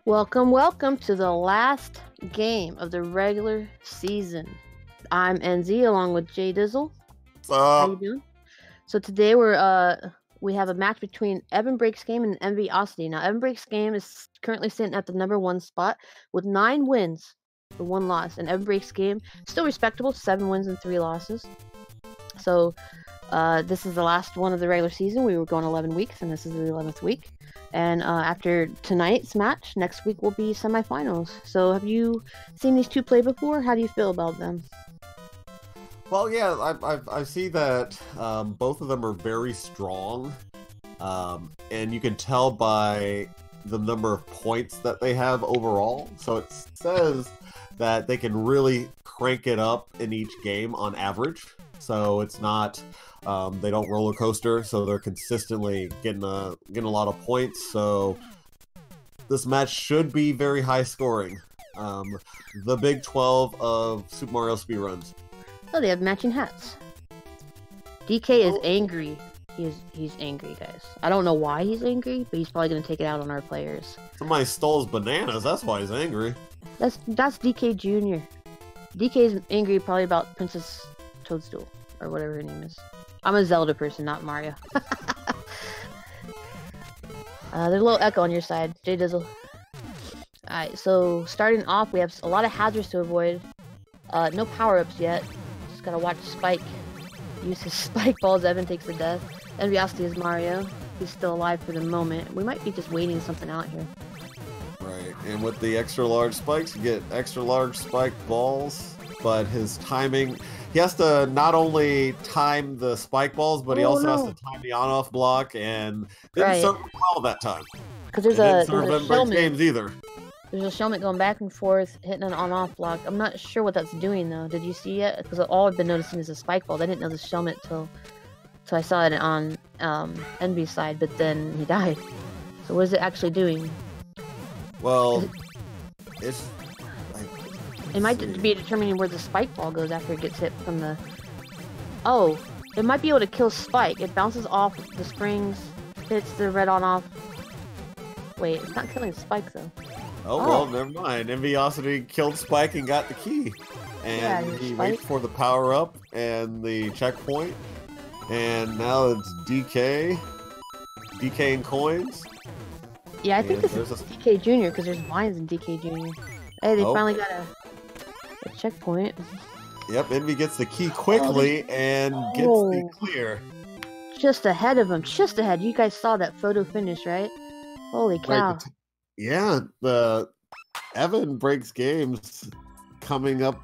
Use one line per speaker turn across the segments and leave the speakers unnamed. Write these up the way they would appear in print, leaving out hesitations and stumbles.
Welcome to the last game of the regular season. I'm NZ along with JDizzle. How you doing? So today we have a match between EvanBreaksGames and Enviosity. Now EvanBreaksGames is currently sitting at the #1 spot with 9 wins for 1 loss, and EvanBreaksGames still respectable, 7 wins and 3 losses. So this is the last one of the regular season. We were going 11 weeks, and this is the 11th week. And after tonight's match, next week will be semifinals. So have you seen these two play before? How do you feel about them?
Well, yeah, I see that both of them are very strong, and you can tell by the number of points that they have overall. So it says that they can really crank it up in each game on average. So it's not they don't roller coaster, so they're consistently getting a lot of points. So this match should be very high scoring. The Big 12 of Super Mario speedruns.
Oh, they have matching hats. DK is angry. He's angry, guys. I don't know why he's angry, but he's probably gonna take it out on our players.
Somebody stole his bananas. That's why he's angry.
That's DK Jr. DK's angry probably about Princess Toadstool or whatever her name is. I'm a Zelda person, not Mario. There's a little echo on your side, JDizzle. Alright, so starting off, we have a lot of hazards to avoid. No power-ups yet. Just gotta watch Spike use his spike balls. Evan takes the death. Enviosity is Mario. He's still alive for the moment. We might be just waiting something out here.
Right, and with the extra large spikes, you get extra large spike balls, but his timing, he has to not only time the spike balls, but he also has to time the on-off block, and didn't serve well that time.
Because there's a
games either.
There's a shellmet going back and forth, hitting an on-off block. I'm not sure what that's doing though. Did you see it? Because all I've been noticing is the spike balls. I didn't know the shellmet till I saw it on Envy's side, but then he died. So what is it actually doing?
Well,
it might be determining where the spike ball goes after it gets hit from the... Oh, it might be able to kill Spike. It bounces off the springs, hits the red on-off. Wait, it's not killing Spike though.
Oh, well, never mind. Enviosity killed Spike and got the key. And he waits for the power-up and the checkpoint. And now it's DK. DK and coins.
Yeah, I think this is DK Jr. because there's lines in DK Jr. Hey, they finally got a checkpoint.
Yep, Envy gets the key quickly and gets the clear.
Just ahead of him. Just ahead. You guys saw that photo finish, right? Holy cow.
Right, yeah, the EvanBreaksGames coming up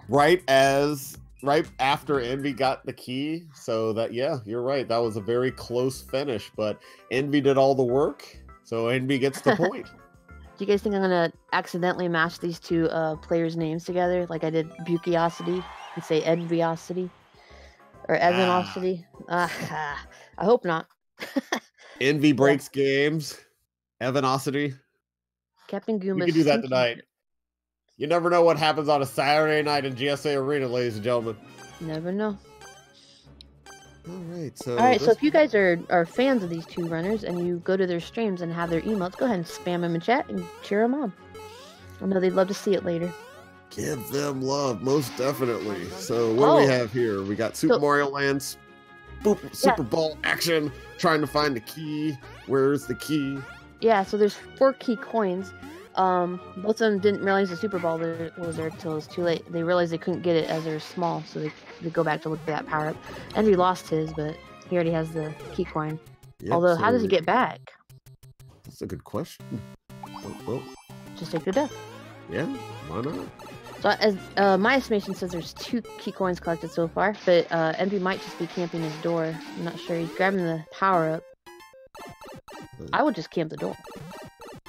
right after Envy got the key. So that, yeah, you're right. That was a very close finish, but Envy did all the work, so Envy gets the point.
Do you guys think I'm gonna accidentally match these two players' names together, like I did Bukiosity, and say Enviosity or Evanosity? I hope not.
EvanBreaksGames, Evanosity.
Captain Goomba.
You can do that tonight. You never know what happens on a Saturday night in GSA Arena, ladies and gentlemen.
Never know.
Alright,
so if you guys are fans of these two runners and you go to their streams and have their emails, go ahead and spam them in chat and cheer them on. I know they'd love to see it later.
Give them love, most definitely. So what do we have here? We of Super Mario Land, Super Ball action, trying to find the key. Where's the key?
Yeah, so there's 4 key coins. Both of them didn't realize the Super Ball was there until it was too late. They realized they couldn't get it as they're small, so they go back to look for that power-up. Envy lost his, but he already has the key coin. Yep, although, how does he get back?
That's a good question. Well,
just take the death.
Yeah, why not?
So, as my estimation says, there's 2 key coins collected so far, but Envy might just be camping his door. I'm not sure. He's grabbing the power-up. I would just camp the door.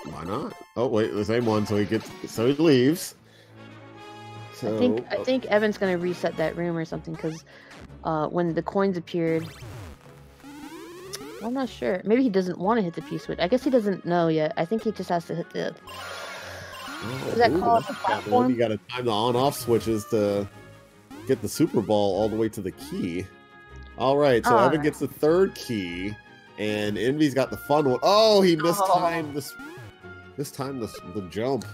Why not? Oh wait, the same one. So he leaves. So
I think Evan's gonna reset that room or something because when the coins appeared, I'm not sure. Maybe he doesn't want to hit the P switch. I guess he doesn't know yet. I think he just has to hit the. Is that called the platform?
You got to time the on-off switches to get the Super Ball all the way to the key. All right, so Evan gets the 3rd key. And Envy's got the fun one. Oh, he mistimed this. This time the jump.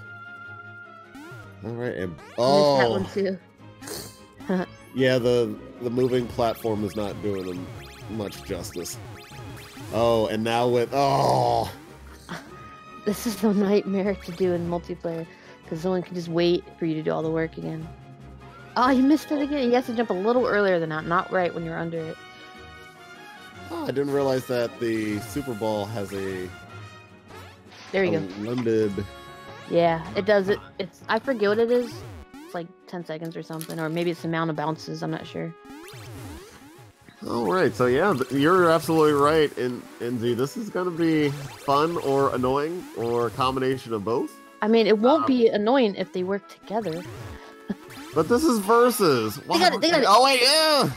All right, and
I missed that one too.
Yeah, the moving platform is not doing them much justice. Oh, and now with
This is the nightmare to do in multiplayer, because someone can just wait for you to do all the work again. Oh, you missed it again. You have to jump a little earlier than that, not right when you're under it.
Oh, I didn't realize that the Super Ball has a
there you go.
Limited.
Yeah, it does. It's I forget what it is. It's like 10 seconds or something, or maybe it's the amount of bounces. I'm not sure.
All right, so yeah, you're absolutely right. NZ, this is going to be fun or annoying or a combination of both.
I mean, it won't be annoying if they work together.
But this is versus.
They got it.
Oh wait, yeah.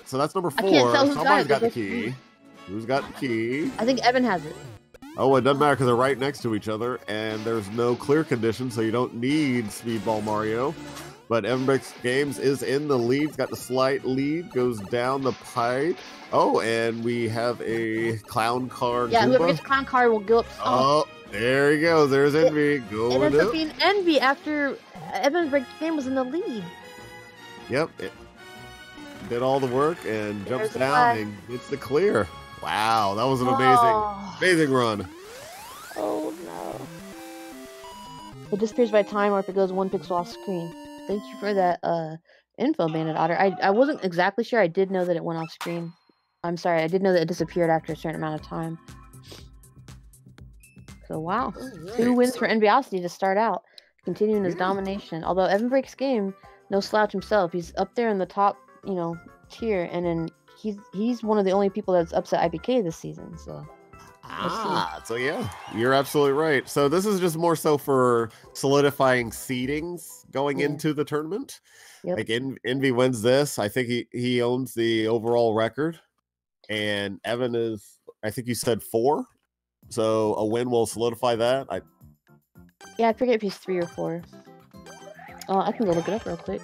So that's number 4.
I can't tell who's
Somebody's got the key. Who's got the key?
I think Evan has it.
Oh, it doesn't matter because they're right next to each other, and there's no clear condition, so you don't need Speedball Mario. But EvanBreaksGames is in the lead. He's got the slight lead. Goes down the pipe. Oh, and we have a clown car.
Yeah, whoever gets clown car will go up.
Oh, there he goes. There's Envy.
It ends up being Envy after EvanBreaksGames was in the lead.
Yep. It did all the work and jumps down and gets the clear. Wow, that was an amazing run.
Oh, no. It disappears by time or if it goes 1 pixel off screen. Thank you for that info, Bandit Otter. I wasn't exactly sure. I did know that it went off screen. I'm sorry. I did know that it disappeared after a certain amount of time. So, wow. Right. 2 wins for Enviosity to start out. Continuing his domination. Although EvanBreaksGames, no slouch himself. He's up there in the top, tier. And then he's one of the only people that's upset IPK this season. So...
so yeah, you're absolutely right. So this is just more so for solidifying seedings going into the tournament. Yep. Like Envy wins this. I think he owns the overall record. And Evan is, I think you said 4. So a win will solidify that.
Yeah, I forget if he's 3 or 4. I can go look it up real quick.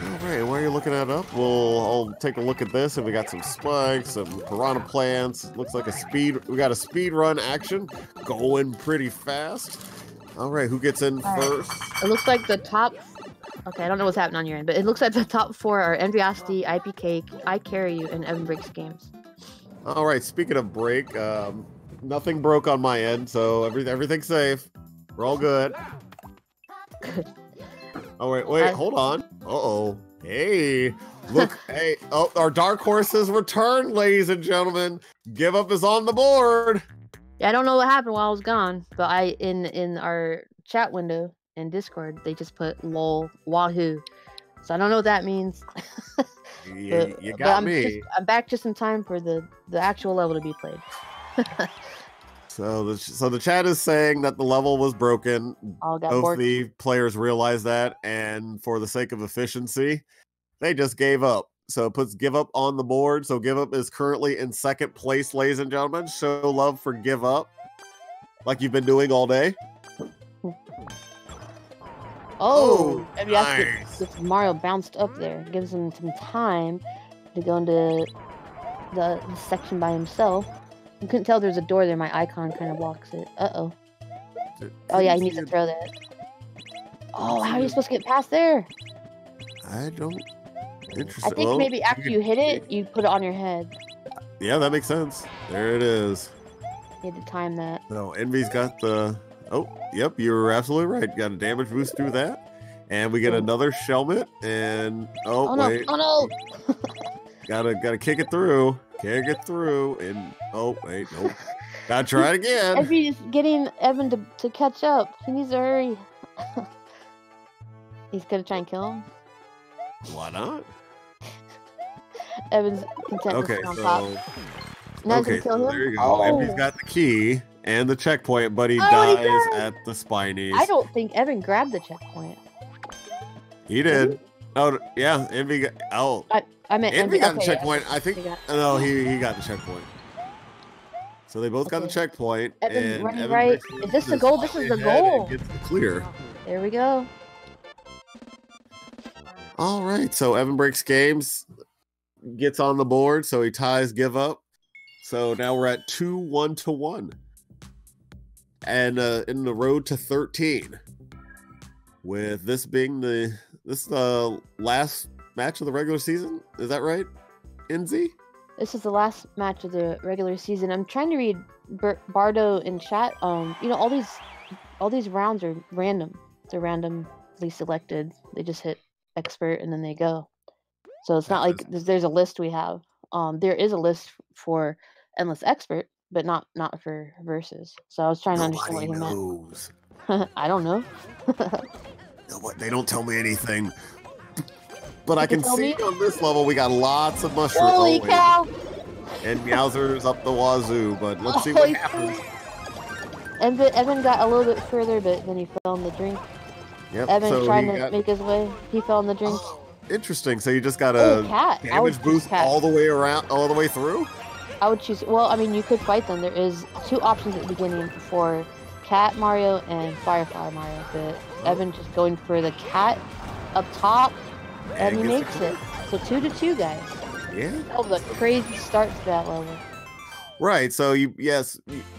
All right, while you're looking that up, I'll take a look at this. And we got some spikes, some piranha plants. Looks like we got a speed run action going pretty fast. All right, who gets in first?
It looks like the top. Okay, I don't know what's happening on your end, but it looks like the top 4 are Enviosity, IPK, I Carry You, and EvanBreaksGames.
All right, speaking of break, nothing broke on my end, so everything's safe. We're all good.
Good.
Oh, wait, hold on. Uh-oh. Hey, look, hey, oh, our Dark Horses return, ladies and gentlemen. Give Up is on the board.
Yeah, I don't know what happened while I was gone, but in our chat window in Discord, they just put lol wahoo. So I don't know what that means.
You got me.
I'm back just in time for the actual level to be played.
So the chat is saying that the level was broken. Both the players realize that, and for the sake of efficiency, they just gave up. So it puts Give Up on the board. So Give Up is currently in 2nd place, ladies and gentlemen. Show love for Give Up, like you've been doing all day.
Oh, nice. Mario bounced up there. Gives him some time to go into the section by himself. You couldn't tell there's a door there. My icon kind of blocks it. Uh-oh. Oh, yeah, he needs to throw that. Oh, how are you supposed to get past there?
I don't...
I think maybe after you hit it, you put it on your head.
Yeah, that makes sense. There it is.
You had to time that.
No, Envy's got the... Oh, yep, you're absolutely right. You got a damage boost through that. And we get another Shelmet. And... Oh, wait.
No. Oh, no!
Gotta kick it through. Kick it through. And... Oh, wait, nope. Gotta try it again.
Envy's getting Evan to catch up. He needs to hurry. He's gonna try and kill him.
Why not?
Evan's content to sit on top. Now
Okay,
kill him?
there you go. Envy's got the key and the checkpoint, but he dies at the spinies.
I don't think Evan grabbed the checkpoint.
He did. Oh, yeah. Envy got... Oh.
I meant
Envy got the checkpoint. I think... No, he got the checkpoint. So they both got the checkpoint.
Evan's running right. Is this the goal? This is the goal.
Gets the clear.
There we go.
All right. So EvanBreaksGames gets on the board. So he ties Give Up. So now we're at 2-1-1. And in the road to 13. With this being the last match of the regular season. Is that right, NZ?
This is the last match of the regular season. I'm trying to read Bardo in chat. You know, all these rounds are random. They're randomly selected. They just hit expert and then they go. So it's not like there's a list we have. There is a list for endless expert, but not for versus. So I was trying to understand what he meant. I don't know.
They don't tell me anything. But I can see on this level we got lots of mushrooms.
Holy cow!
And Meowsers up the wazoo, but let's see what happens.
Evan got a little bit further, but then he fell in the drink.
Yep,
Evan trying to make his way. He fell in the drink.
Oh, interesting. So you just got a damage boost all the way around, all the way through?
I would choose. Well, I mean, you could fight them. There is 2 options at the beginning for Cat Mario and Firefly Mario. But Evan just going for the cat up top. And he makes it. So 2-2, guys.
Yeah.
That was a crazy start to that level.
Right. So it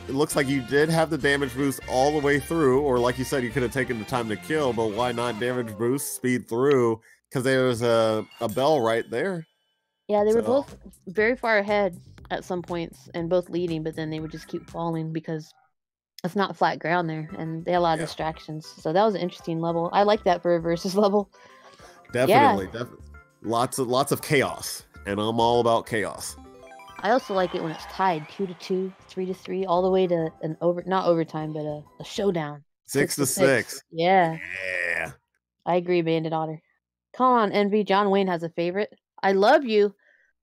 looks like you did have the damage boost all the way through, or like you said, you could have taken the time to kill, but why not damage boost, speed through? Because there was a bell right there.
Yeah, they were both very far ahead at some points and both leading, but then they would just keep falling because it's not flat ground there, and they had a lot of distractions. So that was an interesting level. I like that for a versus level.
Definitely. Lots of chaos, and I'm all about chaos.
I also like it when it's tied 2-2, 3-3, all the way to not overtime, but a showdown.
6-6.
Yeah.
Yeah.
I agree, Bandit Otter. Come on, Envy. John Wayne has a favorite. I love you.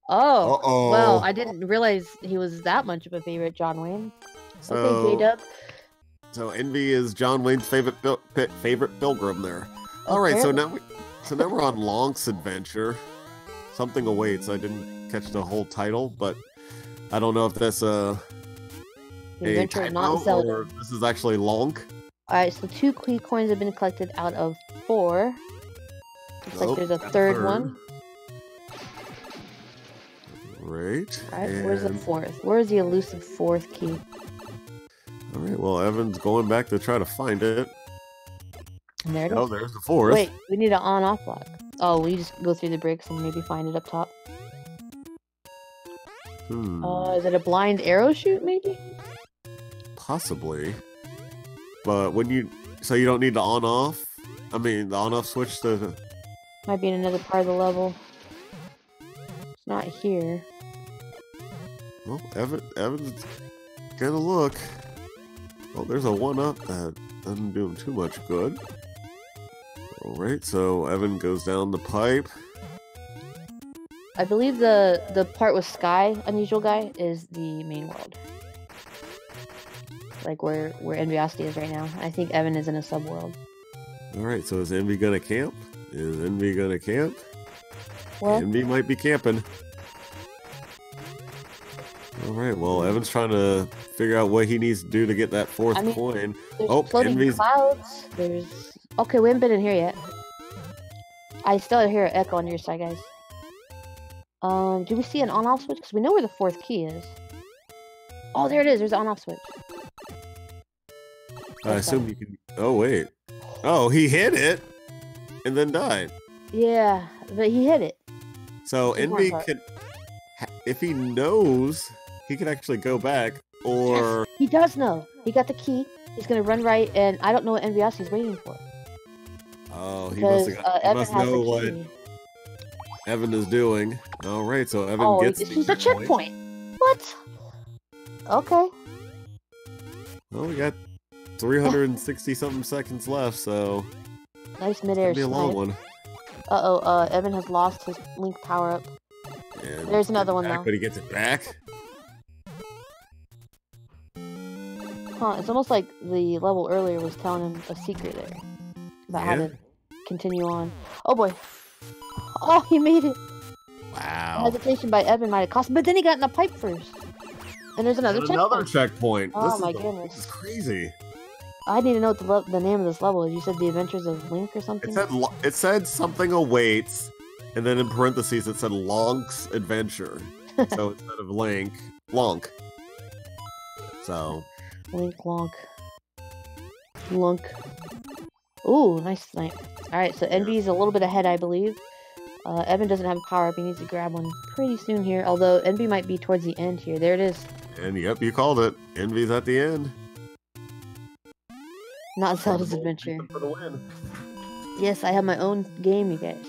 Oh. Well, I didn't realize he was that much of a favorite, John Wayne. Okay, J-Dub.
So Envy is John Wayne's favorite pilgrim there. All right, so now we're on Lonk's adventure. Something awaits. I didn't catch the whole title, but I don't know if that's a typo or this is actually Lonk.
All right, so 2 key coins have been collected out of 4. Looks like there's a third one.
Right.
All right, where's the 4th? Where's the elusive 4th key?
All right, well, Evan's going back to try to find it.
And there it is.
Oh, there's the 4th.
Wait, we need an on-off block. Oh, we just go through the bricks and maybe find it up top. Is it a blind arrow shoot, maybe?
Possibly. But so you don't need the on-off? I mean, the on-off switch to...
Might be in another part of the level. It's not here.
Well, Evan's gonna look. Oh, there's a 1-up that doesn't do him too much good. Alright, so Evan goes down the pipe.
I believe the part with Sky, Unusual Guy, is the main world. Like where Enviosity is right now. I think Evan is in a sub-world.
Alright, so is Envy gonna camp? Is Envy gonna camp?
Well,
Envy might be camping. Alright, well, Evan's trying to figure out what he needs to do to get that 4th coin.
There's floating clouds. Okay, we haven't been in here yet. I still hear an echo on your side, guys. Do we see an on-off switch? Because we know where the 4th key is. Oh, there it is. There's an on-off switch.
I assume you can... Oh, wait. Oh, he hit it and then died.
Yeah, but he hit it.
So Envy can... If he knows, he can actually go back, or...
Yes, he does know. He got the key. He's going to run right, and I don't know what Enviosity is waiting for.
Oh, he must know what Evan is doing. All right, so Evan gets
this is a checkpoint. What? Okay.
Well, we got 360-something seconds left, so...
Nice mid-air
be a long one.
Evan has lost his Link power-up.
Yeah,
there's another one, though.
But he gets it back?
Huh, it's almost like the level earlier was telling him a secret there. About how to continue on. Oh, boy. Oh, he made it.
Wow.
Hesitation by Evan might have cost him, but then he got in the pipe first. And there's another checkpoint.
Another checkpoint.
Oh, my goodness.
This is crazy.
I need to know what the name of this level is. You said The Adventures of Link or something?
It said something awaits, and then in parentheses it said Lonk's Adventure. So instead of Link, Lonk. So...
Link, Lonk. Lunk. Ooh, nice snipe. Alright, so Envy's a little bit ahead, I believe. Evan doesn't have a power-up. He needs to grab one pretty soon here. Although, Envy might be towards the end here. There it is.
And yep, you called it. Envy's at the end.
Not Zelda's Adventure.
For the win.
Yes, I have my own game, you guys.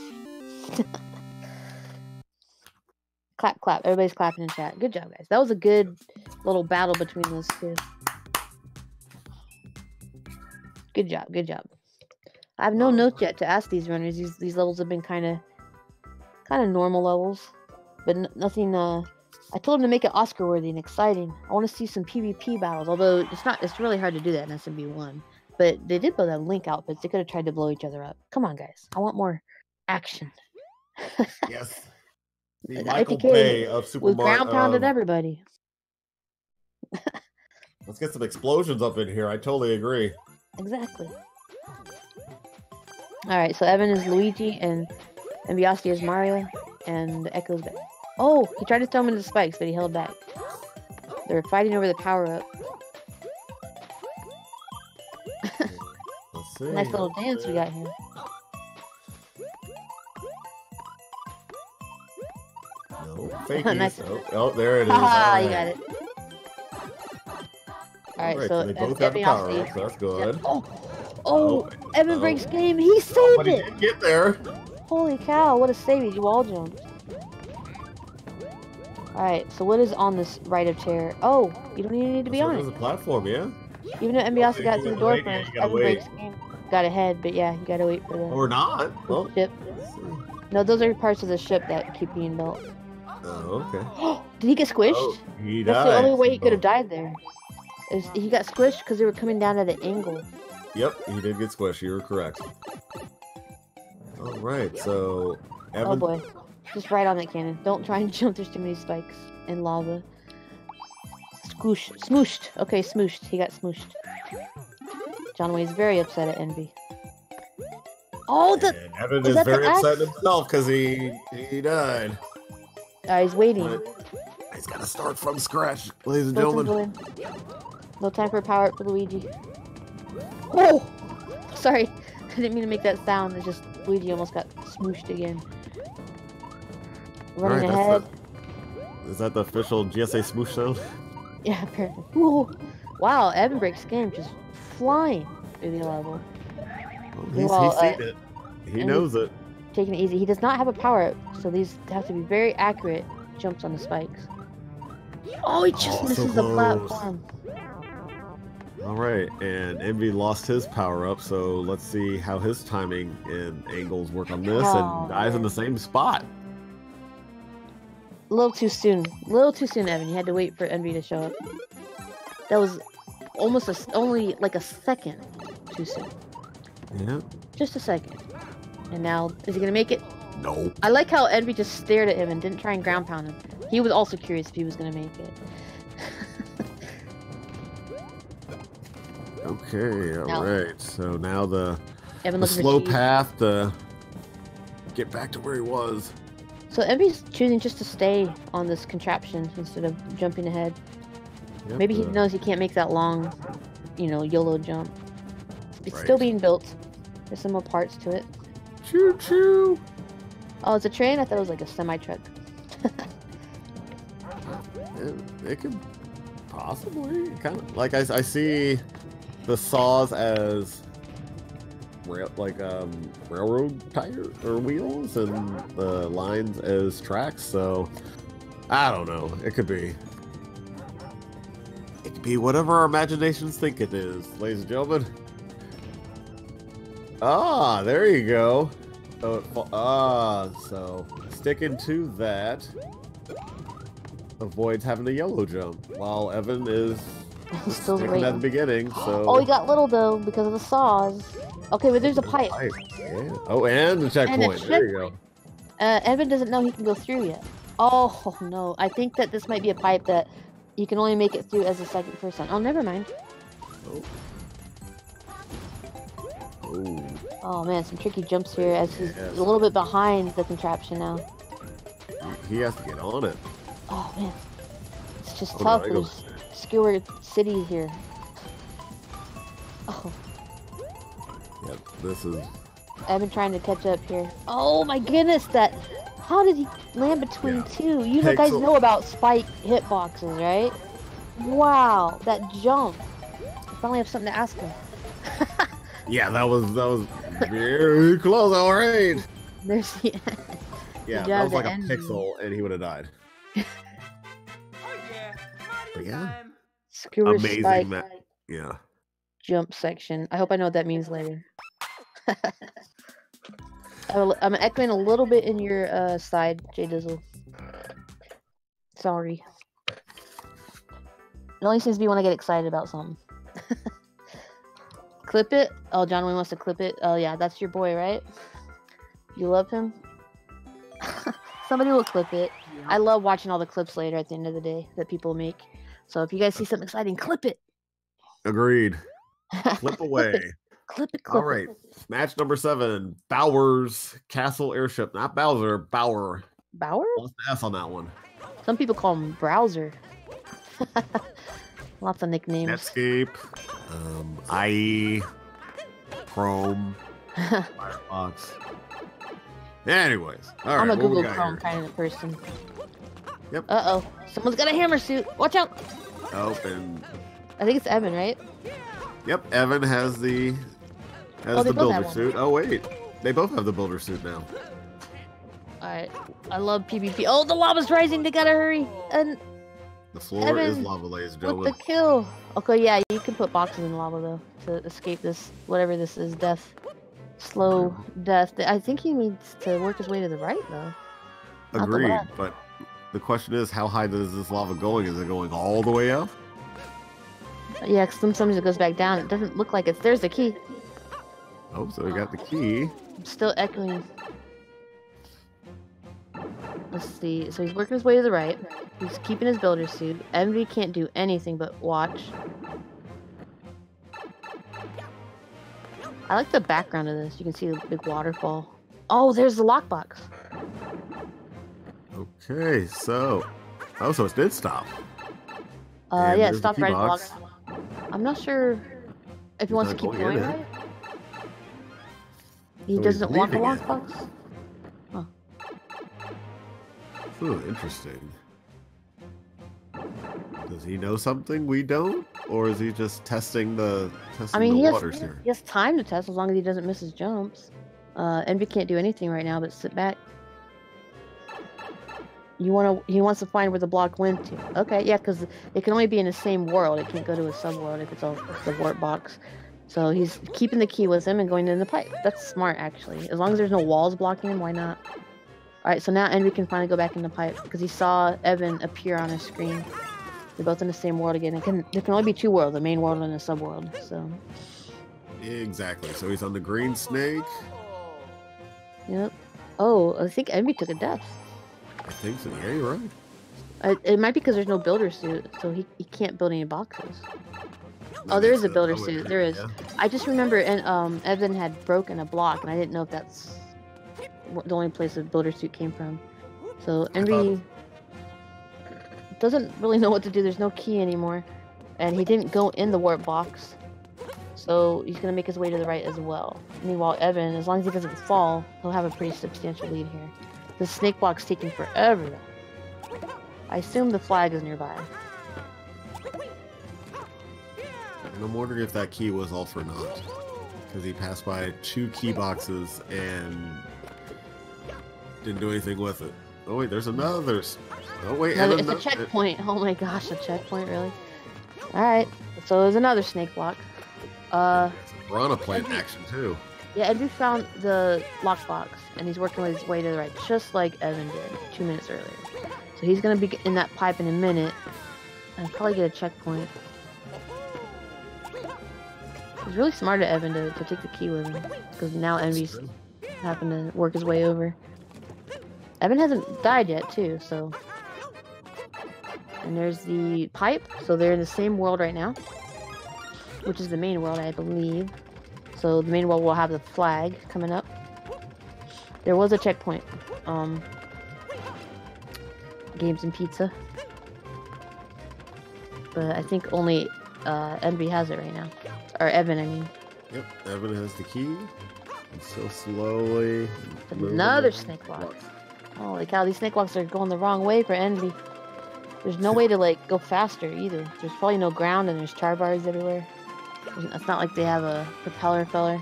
Clap, clap. Everybody's clapping in chat. Good job, guys. That was a good little battle between those two. Good job, good job. I have no notes yet to ask these runners. These levels have been kind of normal levels, but nothing. I told them to make it Oscar-worthy and exciting. I want to see some PvP battles, although it's really hard to do that in SMB1. But they did both have Link outfits. They could have tried to blow each other up. Come on, guys. I want more action.
Yes. The Michael Bay of Super
with
Mario.
ground pounded everybody.
Let's get some explosions up in here. I totally agree.
Exactly. Alright, so Evan is Luigi and Enviosity is Mario and Echo's back. Oh, he tried to throw him into the spikes, but he held back. They're fighting over the power-up.
Let's see.
Nice little dance we got here.
No, fakey.
Nice.
Oh, there it is.
Haha, you got it. Alright, so
they both have the power
Enviosity.
up, so that's good.
Yeah. Oh, EvanBreaksGames, he saved
But he
it!
did get there.
Holy cow, what a save, he wall jumped. Alright, so what is on this right of chair? Oh, you don't even need to be on it.
There's a platform, yeah?
Even though Enviosity got through the door
Yeah,
first,
you gotta wait.
EvanBreaksGames got ahead, but yeah, you gotta wait for the
Or not. Well,
ship. No, those are parts of the ship that keep being built.
Oh, okay.
Did he get squished?
Oh, he died.
That's the only way he could have died there. He got squished because they were coming down at an angle.
Yep, he did get squished. You were correct. Alright, so... Evan...
Oh boy. Just right on that cannon. Don't try and jump. There's too many spikes and lava. Squoosh. Smooshed. Okay, smooshed. He got smooshed. John Wayne's very upset at Envy. Oh,
And Evan is very upset himself because he died.
He's waiting.
But he's got to start from scratch, ladies and gentlemen.
No time for power up for Luigi. Oh! Sorry. I didn't mean to make that sound. It's just Luigi almost got smooshed again. Running ahead.
Is that the official GSA smoosh sound?
Yeah, apparently. Whoa. Wow, EvanBreaksGames just flying through the level.
Well, he's seen it. He knows it.
Taking it easy. He does not have a power-up, so these have to be very accurate jumps on the spikes. Oh, he just misses the platform.
Alright, and Envy lost his power-up, so let's see how his timing and angles work on this, and dies in the same spot.
A little too soon. A little too soon, Evan. You had to wait for Envy to show up. That was almost only like a second too soon.
Yeah.
Just a second. And now, is he going to make it?
No.
I like how Envy just stared at him and didn't try and ground pound him. He was also curious if he was going to make it.
Okay, alright. So now the slow path to get back to where he was.
So Envy's choosing just to stay on this contraption instead of jumping ahead. Yep, maybe he knows he can't make that long, YOLO jump. It's still being built. There's some more parts to it.
Choo choo!
Oh, it's a train? I thought it was like a semi-truck.
It could possibly kind of like I see the saws as railroad tires or wheels, and the lines as tracks. So I don't know. It could be whatever our imaginations think it is, ladies and gentlemen. Ah, there you go. So sticking to that avoids having a YOLO jump, while Evan is
still
sticking at the beginning. So
oh, he got little though because of the saws. Okay, but there's a pipe.
Yeah. Oh, and the checkpoint. There you go.
Evan doesn't know he can go through yet. Oh no, I think that this might be a pipe that you can only make it through as a second person. Oh, never mind. Oh man, some tricky jumps here as he's a little bit behind the contraption now.
He has to get on it.
Oh man, it's just tough. There's skewered cities here. Oh,
Yep, this is...
I've been trying to catch up here. Oh my goodness, how did he land between two? You guys know about spike hitboxes, right? Wow, that jump. I finally have something to ask him.
Yeah, that was very close, alright.
There's the
yeah, that was like a pixel and he would have died. But yeah.
Skewer
amazing
spike
yeah.
Jump section. I hope I know what that means later. I'm echoing a little bit in your side, JDizzle. Sorry. It only seems to be when I get excited about something. Clip it? Oh, John Wayne wants to clip it. Oh yeah, that's your boy, right? You love him? Somebody will clip it. Yeah. I love watching all the clips later at the end of the day that people make. So if you guys see something exciting, clip it.
Agreed. Clip away.
Clip it.
All right. Match number 7. Bowers Castle Airship. Not Bowser, Bower.
Bower?
Lost the S on that one.
Some people call him Browser. Lots of nicknames.
Netscape, IE, Chrome, Firefox. Anyways, all right.
I'm a Google Chrome kind of person.
Yep.
Uh-oh. Someone's got a hammer suit. Watch out.
Oh, and...
I think it's Evan, right?
Yep, Evan has the builder suit. Oh, wait. They both have the builder suit now.
Alright. I love PvP. Oh, the lava's rising. They gotta hurry. And
the floor is lava, ladies and gentlemen.
With the kill. Okay, yeah, you can put boxes in lava, though, to escape this, whatever this is, death. Slow death. I think he needs to work his way to the right, though.
Agreed, but the question is, how high is this lava going? Is it going all the way up?
Yeah, because sometimes it goes back down. It doesn't look like it's... There's the key.
Oh, so we got the key.
I'm still echoing. Let's see. So he's working his way to the right. He's keeping his builder suit. Envy can't do anything but watch. I like the background of this. You can see the big waterfall. Oh, there's the lockbox.
Okay, so... Oh, so it did stop.
Yeah, it stopped right at the lockbox. I'm not sure if he wants to keep going, right? He doesn't want the lockbox? Huh.
Ooh, interesting. Does he know something we don't? Or is he just testing the waters here?
He has time to test as long as he doesn't miss his jumps. Envy can't do anything right now but sit back. He wants to find where the block went to. Okay, yeah, because it can only be in the same world. It can't go to a sub-world if it's the warp box. So he's keeping the key with him and going in the pipe. That's smart, actually. As long as there's no walls blocking him, why not? Alright, so now Envy can finally go back in the pipe because he saw Evan appear on his screen. They're both in the same world again. There can only be two worlds, a main world and a sub-world, so...
Exactly. So he's on the green snake.
Yep. Oh, I think Envy took a death.
I think so. Yeah, you're right.
It might be because there's no builder suit, so he can't build any boxes. Oh, there is a builder suit. There is. Yeah. I just remember Evan had broken a block, and I didn't know if that's the only place the builder suit came from. So Envy doesn't really know what to do. There's no key anymore, and he didn't go in the warp box, so he's gonna make his way to the right as well. Meanwhile, Evan, as long as he doesn't fall, he'll have a pretty substantial lead here. The snake block's taking forever. I assume the flag is nearby.
I'm wondering if that key was all for naught. Because he passed by 2 key boxes and didn't do anything with it. Oh wait, there's another. Oh wait,
it's a checkpoint. Oh my gosh, a checkpoint, really? Alright, so there's another snake block.
Piranha plant action too.
Yeah, Andrew found the lockbox, and he's working his way to the right, just like Evan did 2 minutes earlier. So he's going to be in that pipe in a minute, and probably get a checkpoint. It's really smart of Evan to take the key with him, because now Envy's happened to work his way over. Evan hasn't died yet, too, so... And there's the pipe, so they're in the same world right now, which is the main world, I believe. So the main world will have the flag coming up. There was a checkpoint. Games and pizza. But I think only Envy has it right now. Or Evan, I mean.
Yep, Evan has the key. And so slowly.
Another snake walk. Holy cow, these snake walks are going the wrong way for Envy. There's no way to like go faster either. There's probably no ground and there's tar bars everywhere. It's not like they have a propeller feller.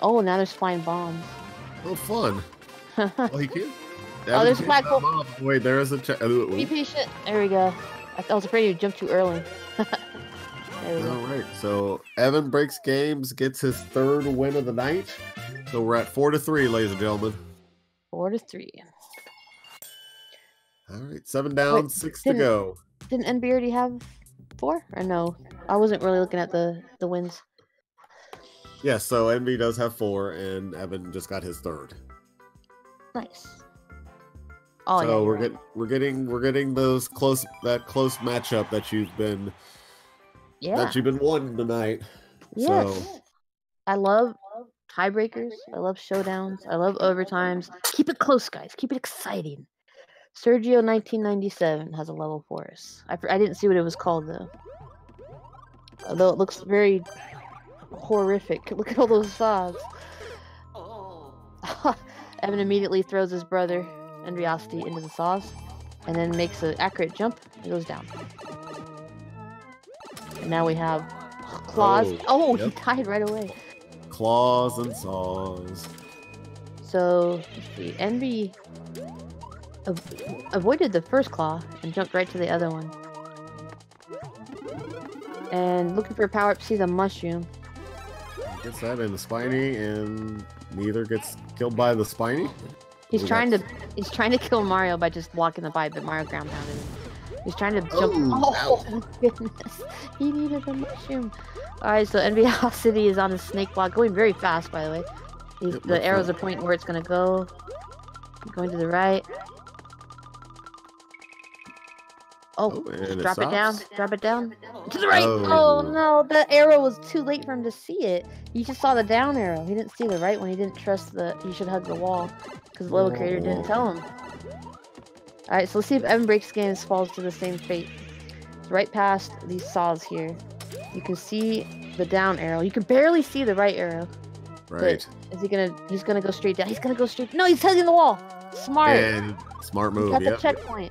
Oh, now there's flying bombs.
Oh, fun. Oh, he can?
Oh, there's a flagpole.
Wait, there is a...
Be patient. There we go. I was afraid you jumped too early.
Alright, so EvanBreaksGames gets his 3rd win of the night. So we're at 4-3, ladies and gentlemen.
4-3.
Alright, 7 down, 6 to go.
Didn't NB already have 4? Or no? I wasn't really looking at the wins.
Yeah, so NB does have 4, and Evan just got his 3rd.
Nice. Oh,
so
yeah,
we're getting those close matchup that you've been wanting tonight.
Yes.
So.
I love tiebreakers. I love showdowns. I love overtimes. Keep it close, guys. Keep it exciting. Sergio 1997 has a level for us. I didn't see what it was called though. Although it looks very horrific. Look at all those saws. Evan immediately throws his brother Enviosity into the saws, and then makes an accurate jump and goes down. And now we have claws. Oh, yep. He died right away.
Claws and saws.
So the Envy avoided the first claw and jumped right to the other one. And looking for a power up, see the mushroom.
Gets that in the spiny, and neither gets killed by the spiny.
He's trying to kill Mario by just blocking the pipe, but Mario ground pounded him. He's trying to jump. Oh goodness! He needed a mushroom. All right, so Enviosity is on a snake block, going very fast, by the way. The arrows are pointing where it's gonna go. Going to the right. Oh, drop it down. Drop it down. To the right! Oh no, the arrow was too late for him to see it. He just saw the down arrow. He didn't see the right one. He didn't trust he should hug the wall. Because the level creator didn't tell him. Alright, so let's see if EvanBreaksGames falls to the same fate. It's right past these saws here. You can see the down arrow. You can barely see the right arrow.
Right.
Is he's gonna go straight down. He's gonna go straight. No, he's hugging the wall. Smart.
And smart move.
He got the checkpoint.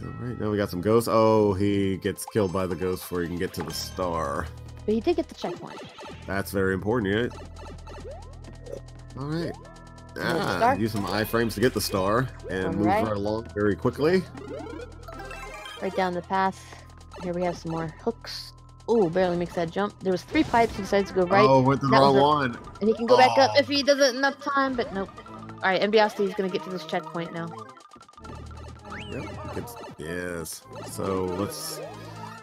Alright, now we got some ghosts. Oh, he gets killed by the ghost before he can get to the star.
But he did get the checkpoint.
That's very important, yeah. Alright. Use some iframes to get the star and move right along very quickly.
Right down the path. Here we have some more hooks. Oh, barely makes that jump. There was 3 pipes. He decides to go right.
Oh, went the wrong one.
And he can go back up if he does it enough time, but nope. Alright, Enviosity is going to get to this checkpoint now.
Yep. Yes. So let's...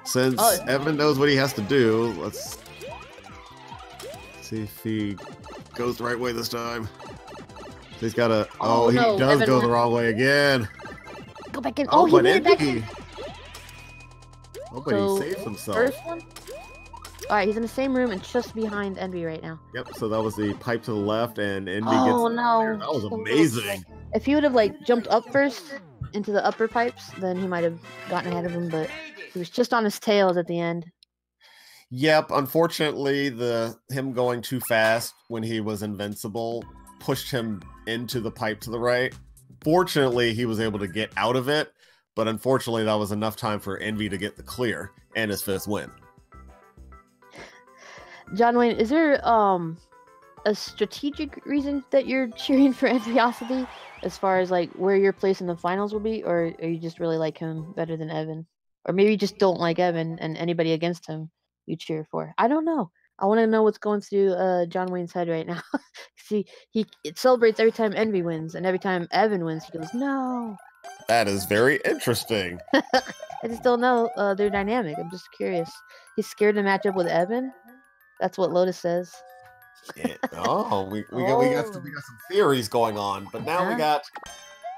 Since Evan knows what he has to do, let's see if he goes the right way this time. He's got to... Oh, he does Evan go the wrong way again.
Go back in. Oh, he made it back in.
Oh, but he saved himself.
First one? Alright, he's in the same room and just behind Envy right now.
Yep, so that was the pipe to the left, and Envy gets...
Oh, no.
There. That was amazing.
If he would have, like, jumped up first into the upper pipes, then he might have gotten ahead of him, but he was just on his tails at the end.
Yep, unfortunately, him going too fast when he was invincible pushed him into the pipe to the right. Fortunately, he was able to get out of it, but unfortunately, that was enough time for Envy to get the clear and his 5th win.
John Wayne, is there a strategic reason that you're cheering for Enviosity as far as like where your place in the finals will be, or you just really like him better than Evan? Or maybe you just don't like Evan and anybody against him you cheer for? I don't know. I want to know what's going through John Wayne's head right now. See, it celebrates every time Envy wins, and every time Evan wins, he goes, no.
That is very interesting.
I just don't know their dynamic. I'm just curious. He's scared to match up with Evan? That's what Lotus says.
Yeah. Oh, we got some theories going on, but now we got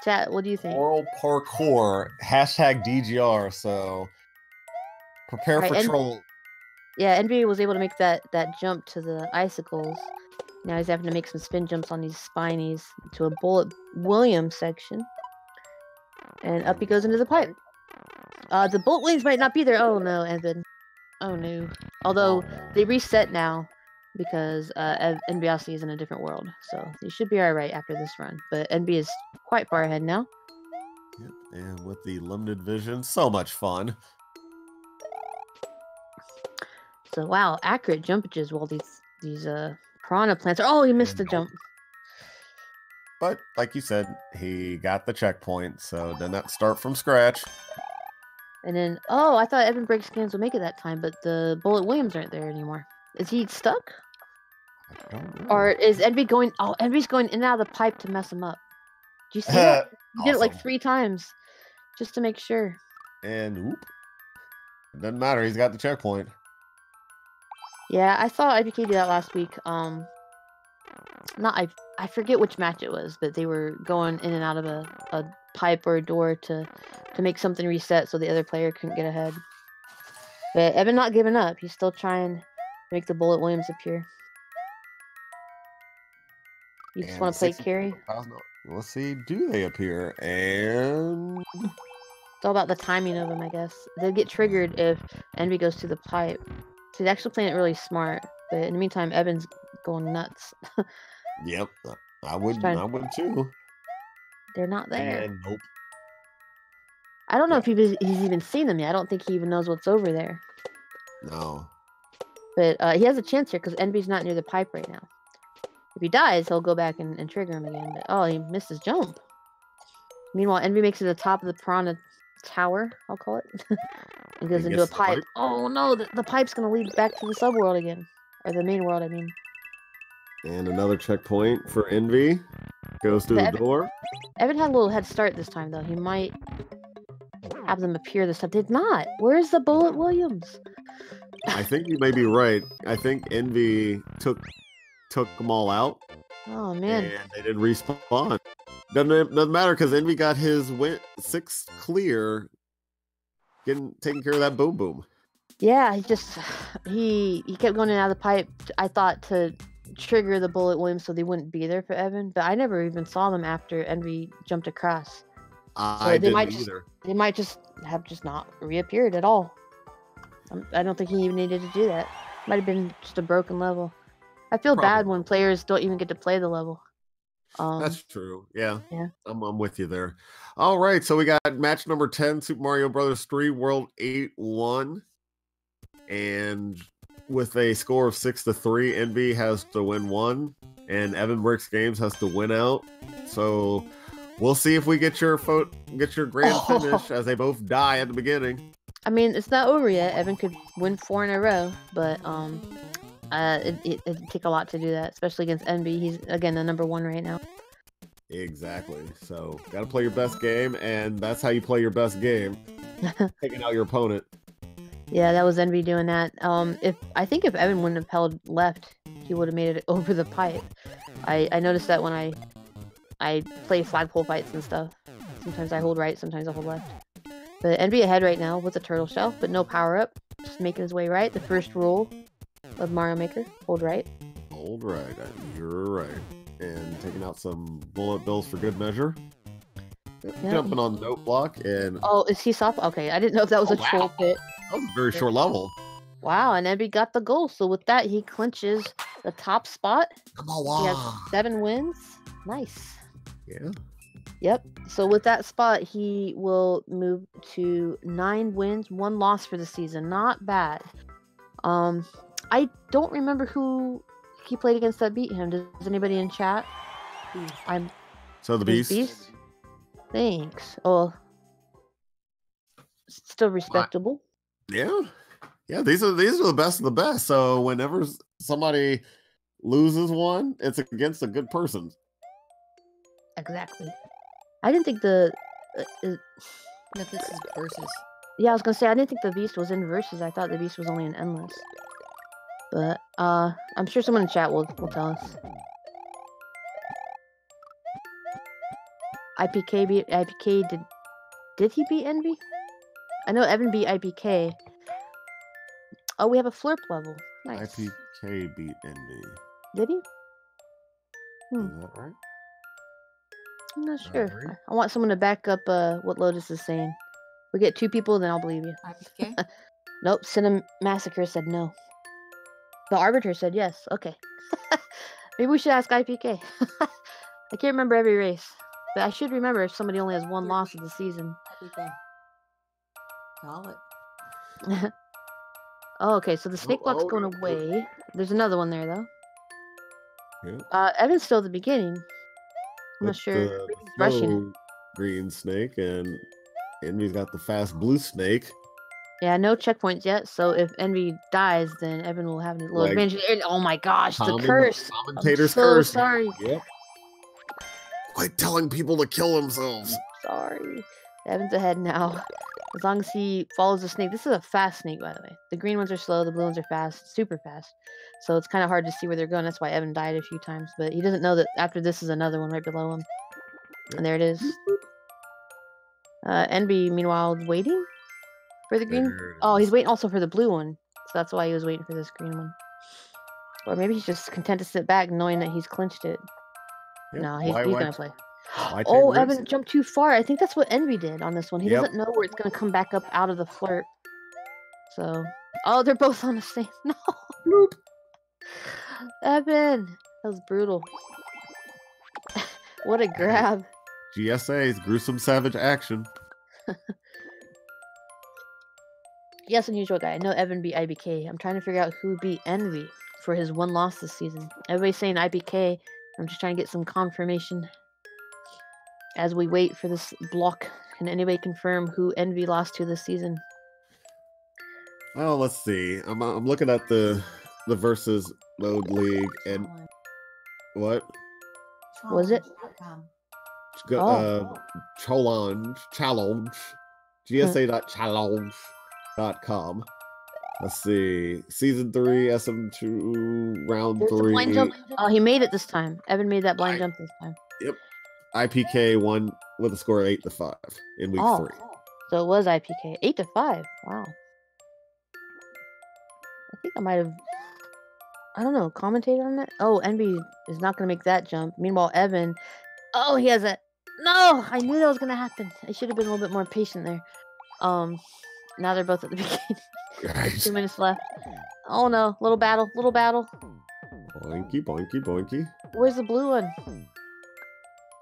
chat. What do you think?
Oral parkour #DGR. So prepare for troll.
Yeah, Envy was able to make that jump to the icicles. Now he's having to make some spin jumps on these spinies to a Bullet Williams section, and up he goes into the pipe. The Bullet Williams might not be there. Oh no, Evan. Oh no. Although they reset now because Enviosity is in a different world, so you should be alright after this run. But NB is quite far ahead now.
Yep, and with the limited vision, so much fun.
So wow, accurate jumpages while these piranha plants are. Oh, he missed the jump.
But like you said, he got the checkpoint, so did not start from scratch.
And then, oh, I thought EvanBreaksGames would make it that time, but the Bullet Williams aren't there anymore. Is he stuck?
I don't know.
Or is Envy going? Oh, Envy's going in and out of the pipe to mess him up. Do you see that? He did it like 3 times, just to make sure.
And whoop. It doesn't matter. He's got the checkpoint.
Yeah, I saw IPK do that last week. I forget which match it was, but they were going in and out of a pipe or a door to make something reset so the other player couldn't get ahead. But Evan not giving up. He's still trying to make the Bullet Williams appear. You just want to play carry?
Let's see, do they appear? And
it's all about the timing of them, I guess. They'll get triggered if Envy goes to the pipe. So he's actually playing it really smart. But in the meantime, Evan's going nuts.
Yep, I would too.
They're not there.
And nope.
I don't know if he's even seen them yet. I don't think he even knows what's over there.
No.
But he has a chance here because Envy's not near the pipe right now. If he dies, he'll go back and trigger him again. But, oh, he missed his jump. Meanwhile, Envy makes it to the top of the piranha tower, I'll call it. And goes into a pipe. Oh, no, the pipe's going to lead back to the subworld again. Or the main world, I mean.
And another checkpoint for Envy. Goes through the door.
Evan had a little head start this time, though. He might have them appear this time. Did not. Where's the Bullet Williams?
I think you may be right. I think Envy took them all out.
Oh, man.
And they didn't respawn. Doesn't matter because Envy got his 6 clear, taking care of that boom boom.
Yeah, he kept going in and out of the pipe. I thought to trigger the Bullet Williams so they wouldn't be there for Evan, but I never even saw them after Envy jumped across.
I didn't either.
They might have not reappeared at all. I don't think he even needed to do that. Might have been just a broken level. I feel bad when players don't even get to play the level.
That's true. Yeah.
Yeah.
I'm with you there. All right, so we got match number 10, Super Mario Brothers 3 World 8-1. And with a score of 6-3, Envy has to win 1, and EvanBreaksGames has to win out. So we'll see if we get your grand finish as they both die at the beginning.
I mean, it's not over yet. Evan could win 4 in a row, but it'd take a lot to do that, especially against Envy. He's again the number 1 right now.
Exactly. So gotta play your best game, and that's how you play your best game. Taking out your opponent.
Yeah, that was Envy doing that. I think if Evan wouldn't have held left, he would have made it over the pipe. I noticed that when I play flagpole fights and stuff. Sometimes I hold right, sometimes I hold left. But Envy ahead right now with a turtle shell, but no power up. Just making his way right. The first rule of Mario Maker: hold right.
Hold right. You're right. And taking out some bullet bills for good measure. Yeah. Jumping on the note block and...
Oh, is he soft? Okay, I didn't know if that was a troll pit.
That was a very short level.
Wow, and Envy got the goal. So with that, he clinches the top spot.
Come on,
he has 7 wins. Nice.
Yeah.
Yep. So with that spot, he will move to 9 wins, 1 loss for the season. Not bad. I don't remember who he played against that beat him. Does anybody in chat?
So the Beast?
Thanks. Oh, still respectable.
Yeah. Yeah, these are the best of the best. So whenever somebody loses one, it's against a good person.
Exactly. I didn't think the...
No, this is versus.
Yeah, I was gonna say, I didn't think the Beast was in versus. I thought the Beast was only in Endless. But, I'm sure someone in chat will tell us. IPK did he beat Envy? I know Evan beat IPK. Oh, we have a Flurp level. Nice.
IPK beat Envy.
Did he?
Is that right?
I'm not sure. I want someone to back up what Lotus is saying. We get 2 people, then I'll believe you.
IPK?
Nope, Cinemassacre said no. The Arbiter said yes. Okay. Maybe we should ask IPK. I can't remember every race. But I should remember if somebody only has one loss of the season.
IPK. Call it.
Oh, okay, so the snake block's going away. There's another one there, though.
Yeah.
Evan's still at the beginning. I'm not sure.
The
Rushing it.
green snake, and Envy's got the fast blue snake.
Yeah, no checkpoints yet, so if Envy dies, then Evan will have a little advantage. Oh my gosh, the curse!
Commentators'
I'm so
curse.
sorry.
Yep. Quit telling people to kill themselves.
Sorry. Evan's ahead now. As long as he follows the snake. This is a fast snake, by the way. The green ones are slow, the blue ones are fast, super fast. So it's kind of hard to see where they're going. That's why Evan died a few times. But he doesn't know that after this is another one right below him. And there it is. Envy, meanwhile, waiting for the green. Oh, he's waiting also for the blue one. So that's why he was waiting for this green one. Or maybe he's just content to sit back knowing that he's clinched it. Yep. No, he's going to play. Oh, Evan jumped too far. I think that's what Envy did on this one. He doesn't know where it's going to come back up out of the flirt. So, oh, they're both on the same. No. Nope. Evan, that was brutal. What a grab.
GSA's gruesome savage action.
Yes, unusual guy. I know Evan beat IBK. I'm trying to figure out who beat Envy for his one loss this season. Everybody's saying IBK. I'm just trying to get some confirmation. As we wait for this block, can anybody confirm who Envy lost to this season?
Well, let's see. I'm looking at the versus mode league and what
was it?
Challenge GSA.challenge.com. Let's see. Season 3, SM2, round 3.
Blind jump. Oh, he made it this time. Evan made that blind jump this time.
Yep. IPK won with a score of 8-5 in week 3.
So it was IPK 8-5. Wow. I think I might have, I don't know, commentated on that. Oh, Envy is not going to make that jump. Meanwhile, Evan, oh, he has a, no, I knew that was going to happen. I should have been a little bit more patient there. Now they're both at the beginning.
Right.
2 minutes left. Oh no, little battle.
Boinky, boinky, boinky.
Where's the blue one?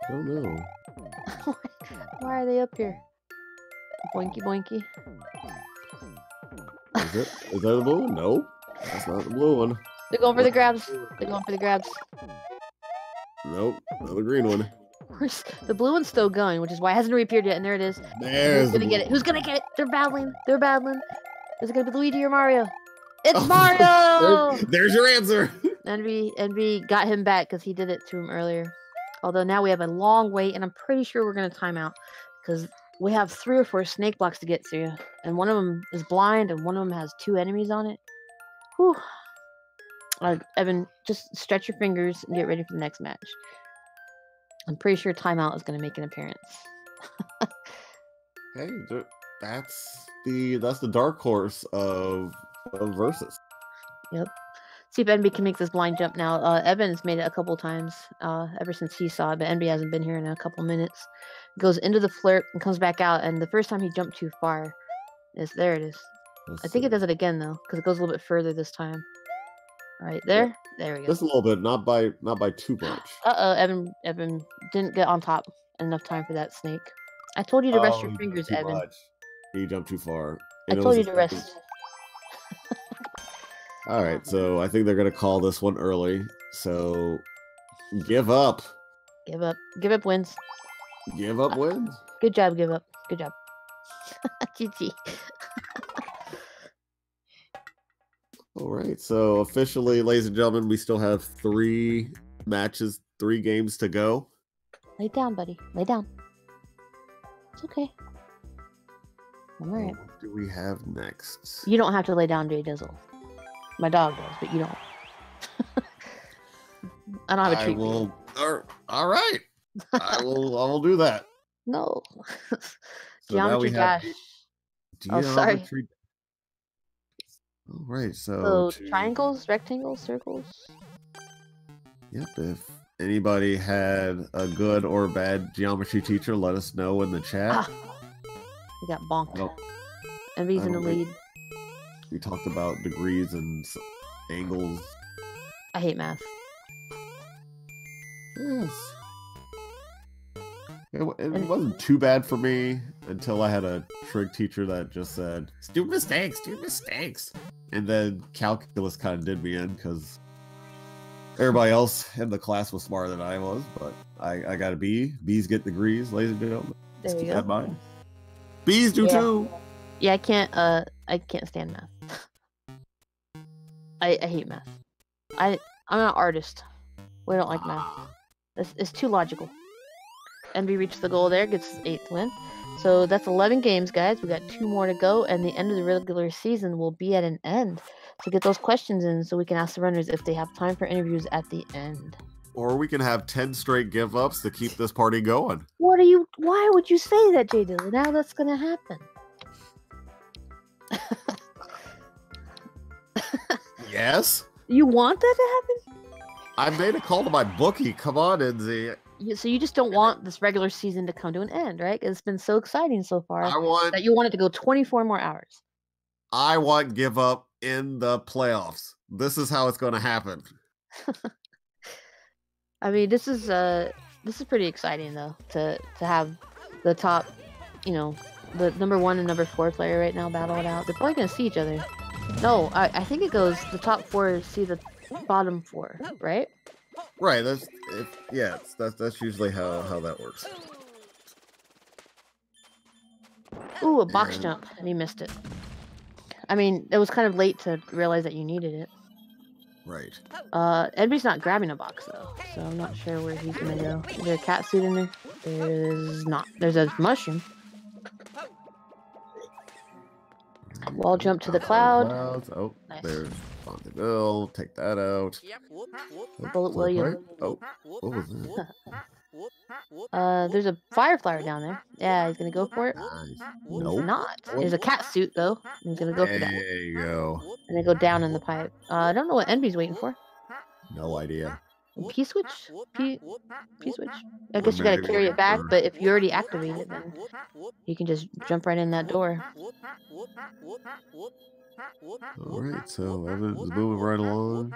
I don't know.
Why are they up here? Boinky, boinky.
Is that the blue one? No, that's not the blue one.
They're going for the grabs.
Nope, another green one.
The blue one's still going, which is why it hasn't reappeared yet. And there it is. Who's gonna get it? Who's gonna get it? They're battling. Is it gonna be Luigi or Mario? It's Mario!
There's your answer.
Envy got him back because he did it to him earlier. Although now we have a long wait, and I'm pretty sure we're gonna time out because we have 3 or 4 snake blocks to get through, and one of them is blind, and one of them has 2 enemies on it. Whew. Evan, just stretch your fingers and get ready for the next match. I'm pretty sure timeout is going to make an appearance.
Hey, that's the dark horse of versus.
Yep. See if Envy can make this blind jump now. Evan's made it a couple times ever since he saw it, but Envy hasn't been here in a couple minutes. Goes into the flirt and comes back out, and the first time he jumped too far. There it is. I think it does it again though, because it goes a little bit further this time. Right there. Yeah. There we go.
Just a little bit, not by too much.
Evan didn't get on top enough time for that snake. I told you to rest your fingers, Evan.
Much. You jumped too far.
I told you to rest.
All right, so I think they're gonna call this one early. So give up.
Give up. Give up wins.
Give up wins.
Good job. Give up. Good job. GG.
All right, so officially, ladies and gentlemen, we still have 3 matches, 3 games to go.
Lay down, buddy. Lay down. It's okay. I'm alright.
What do we have next?
You don't have to lay down, JDizzle. My dog does, but you don't. I don't have a treat.
All right. I will do that.
No.
So Geometry Dash.
Oh, sorry.
All right, so
triangles, rectangles, circles.
Yep. If anybody had a good or bad geometry teacher, let us know in the chat.
We got bonked. Envy's in the lead.
We talked about degrees and angles.
I hate math.
Yes. It wasn't too bad for me until I had a trig teacher that just said, do mistakes. And then calculus kind of did me in because everybody else in the class was smarter than I was, but I got a B. B's get degrees, ladies and gentlemen.
There you go.
Have mine. B's do too.
Yeah, I can't stand math. I hate math. I'm an artist. We don't like math. It's too logical. Envy reached the goal there, gets 8th win. So that's 11 games, guys. We got 2 more to go, and the end of the regular season will be at an end. So get those questions in so we can ask the runners if they have time for interviews at the end.
Or we can have 10 straight give-ups to keep this party going.
Why would you say that, JDizzle? Now that's gonna happen.
Yes?
You want that to happen?
I made a call to my bookie. Come on, NZ.
So you just don't want this regular season to come to an end, right? It's been so exciting so far that you want it to go 24 more hours.
I want give up in the playoffs. This is how it's going to happen.
I mean, this is pretty exciting though to have the top, the number 1 and number 4 player right now battle it out. They're probably going to see each other. No, I think it goes the top 4 see the bottom 4, right?
Right. That's usually how that works.
Ooh, a box jump, and he missed it. I mean, it was kind of late to realize that you needed it.
Right.
Envy's not grabbing a box though, so I'm not sure where he's gonna go. Is there a cat suit in there? There's not. There's a mushroom. Wall jump to the cloud.
Oh,
nice.
There's Bill. Take that out.
Bullet William.
Oh, what was
that? There's a firefly down there. Yeah, he's gonna go for it.
Nice.
He's
Nope.
not. There's a cat suit though. He's gonna go for that.
There you go.
And then go down in the pipe. I don't know what Envy's waiting for.
No idea.
P switch? P switch? I guess you gotta carry it back, but if you already activate it, then you can just jump right in that door.
Alright, so Evan's moving right along.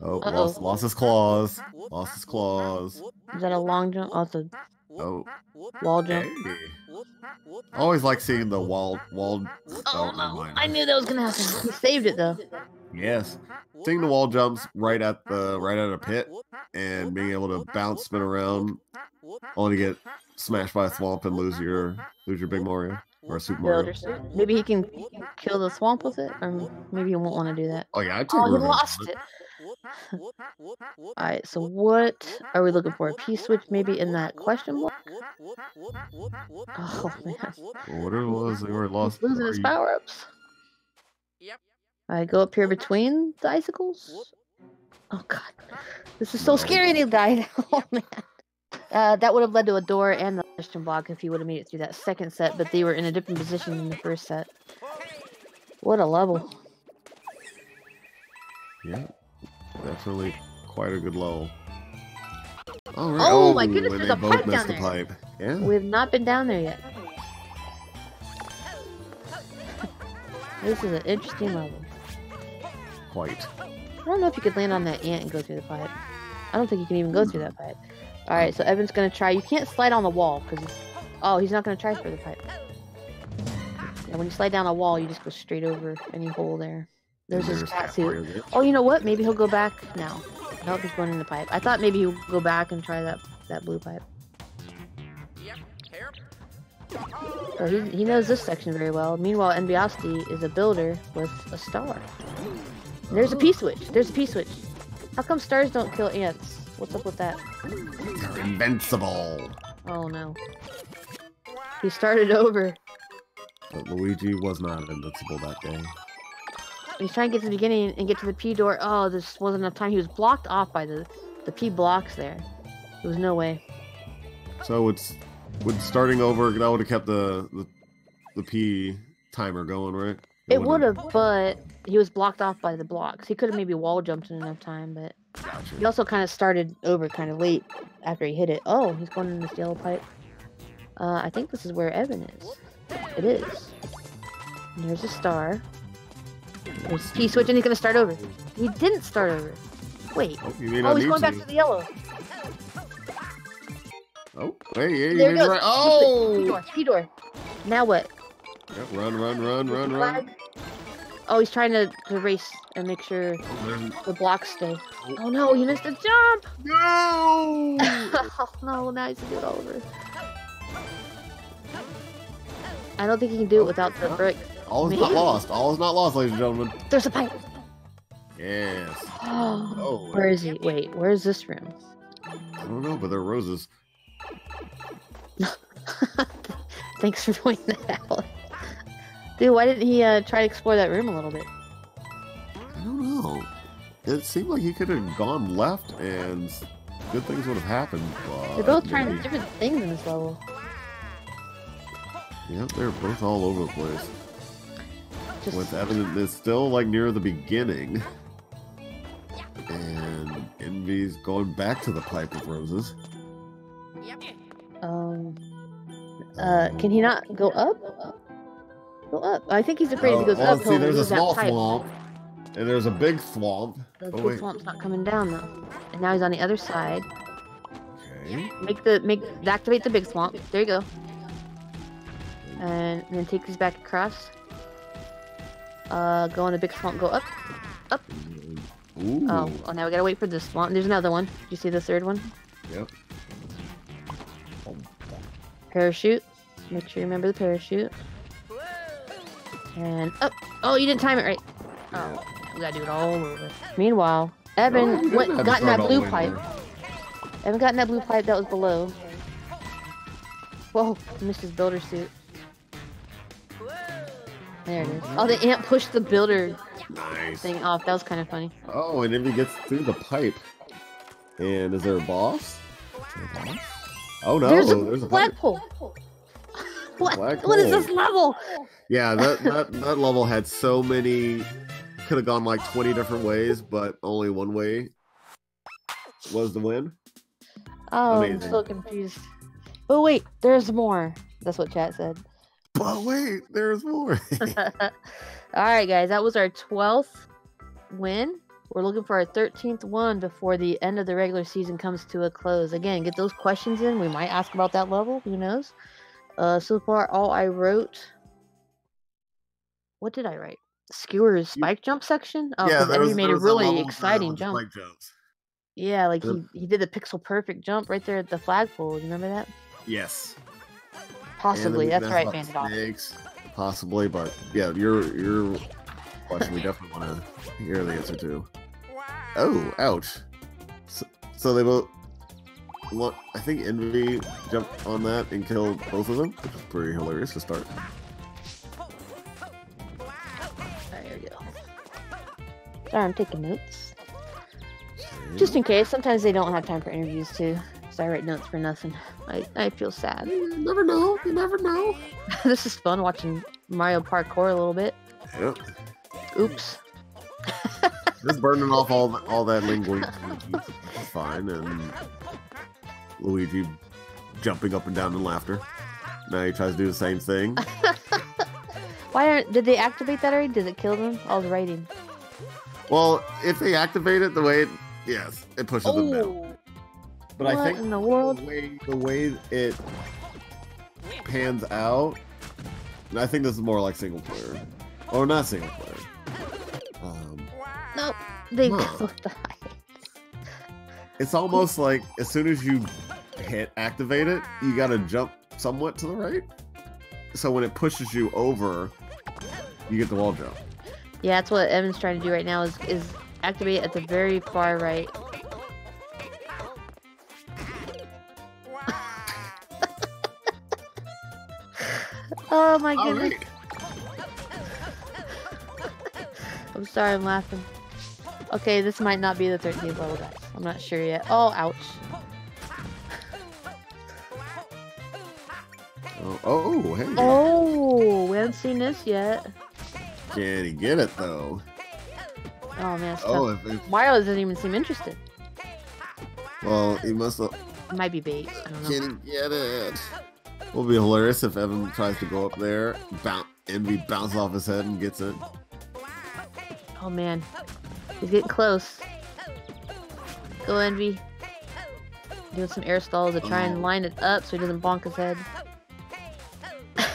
Oh, lost his claws. Lost his claws.
Is that a long jump? Also, wall jump.
Hey. I always like seeing the wall.
Oh no! I knew that was gonna happen. He saved it though.
Yes, seeing the wall jumps right at a pit and being able to bounce, spin around, only to get smashed by a swamp and lose your big Mario or Super Mario.
Maybe he can kill the swamp with it, or maybe he won't want to do that.
Oh yeah,
he lost it. Alright, so what are we looking for? A P-switch maybe in that question block? Oh man.
What it was, they were lost.
He's losing his power-ups.
Yep.
Alright, go up here between the icicles. Oh god. This is so scary and he died. Oh man. That would have led to a door and the question block if he would have made it through that second set, but they were in a different position in the first set. What a level.
Yeah. Definitely quite a good level. All right.
Oh my goodness, there's a
both
pipe down there.
Pipe. Yeah.
We have not been down there yet. This is an interesting level.
Quite.
I don't know if you could land on that ant and go through the pipe. I don't think you can even go through that pipe. Alright, so Evan's gonna try. You can't slide on the wall, because he's not gonna try for the pipe. Yeah, when you slide down a wall, you just go straight over any hole there. There's his cat suit. Oh, you know what? Maybe he'll go back now. Nope, he's going in the pipe. I thought maybe he'll go back and try that blue pipe. So he knows this section very well. Meanwhile, Enviosity is a builder with a star. And there's a P-switch. There's a P-switch. How come stars don't kill ants? What's up with that?
They're invincible.
Oh no. He started over.
But Luigi was not invincible that day.
He's trying to get to the beginning and get to the P door. Oh, this wasn't enough time. He was blocked off by the P blocks there. There was no way.
So with starting over, that would have kept the P timer going, right?
It would have, but he was blocked off by the blocks. He could have maybe wall jumped in enough time, but
gotcha.
He also kind of started over kind of late after he hit it. Oh, he's going in this yellow pipe. I think this is where Evan is. It is. There's a star. There's a T-switch, and he's gonna start over. He didn't start over. Wait.
Oh,
he's going back to the yellow.
Oh, hey,
there he goes.
Right. Oh!
Speed-door. Now what?
Yep, run.
Oh, he's trying to race and make sure the blocks stay. Oh no, he missed a jump!
No!
Oh no, now he's gonna do it all over. I don't think he can do it without the brick.
All is not lost. All is not lost, ladies and gentlemen.
There's a pipe.
Yes.
Oh, where is he? Wait, where's this room?
I don't know, but there are roses.
Thanks for pointing that out. Dude, why didn't he try to explore that room a little bit?
I don't know. It seemed like he could have gone left and good things would have happened.
They're both trying different things in this level.
Yep, they're both all over the place. What's evident is still like near the beginning. And Envy's going back to the pipe of roses.
Can he not go up? Go up. I think he's afraid if he goes up.
See, there's a small swamp, and there's a big swamp.
The big swamp's not coming down though. And now he's on the other side.
Okay.
Activate the big swamp. There you go. And then take these back across. Go on the big swamp. Go up. Up.
Ooh.
Oh, now we gotta wait for this swamp. There's another one. Did you see the third one?
Yep.
Parachute. Make sure you remember the parachute. And up. Oh, you didn't time it right. Oh, we gotta do it all over. Meanwhile, Evan got in that blue pipe. Evan got in that blue pipe that was below. Whoa, missed his builder suit. There it is. Oh, the ant pushed the builder thing off. That was kind of funny.
Oh, and Envy gets through the pipe. And is there a boss? Oh no,
there's
a
flagpole. What is this level?
Yeah, that level had so many. Could have gone like 20 different ways, but only one way was the win.
Oh,
amazing.
I'm so confused. Oh wait, there's more. That's what chat said.
But wait, there's more.
Alright guys, that was our 12th win. We're looking for our 13th one before the end of the regular season comes to a close. Again, get those questions in. We might ask about that level. Who knows? So far, all I wrote... What did I write? Skewer's spike jump section? Oh,
yeah,
because Envy made a really exciting
with
jump.
spike jumps.
Yeah, like he did the pixel perfect jump right there at the flagpole. You remember that?
Yes.
Possibly. That's right, Bandit.
Snakes, possibly, but yeah, your question we definitely want to hear the answer to. Oh, ouch. So they both... I think Envy jumped on that and killed both of them, which is pretty hilarious to start.
There you go. Sorry, I'm taking notes. Just in case. Sometimes they don't have time for interviews too. So I write notes for nothing. I feel sad.
You never know. You never know.
This is fun watching Mario parkour a little bit.
Yep.
Oops.
Just burning off all that linguine. It's fine. And Luigi jumping up and down in laughter. Now he tries to do the same thing.
Did they activate that already? Did it kill them? I was writing.
Well, if they activate it the way it pushes them down. But
what
I think
in the world?
the way it pans out, and I think this is more like single player, or not single player.
Nope, they both died.
It's almost like as soon as you hit activate it, you gotta jump somewhat to the right. So when it pushes you over, you get the wall jump.
Yeah, that's what Evan's trying to do right now is activate at the very far right. Oh my goodness. Right. I'm sorry, I'm laughing. Okay, this might not be the 13th level, guys. I'm not sure yet. Oh, ouch.
Oh, hey.
Oh, we haven't seen this yet.
Can he get it, though?
Oh, man. Mario doesn't even seem interested.
Well, he must have...
It might be bait. I don't know.
Can he get it? Will be hilarious if Evan tries to go up there, Envy bounces off his head and gets it.
Oh man, he's getting close. Go Envy. Doing some air stalls to try and line it up so he doesn't bonk his head.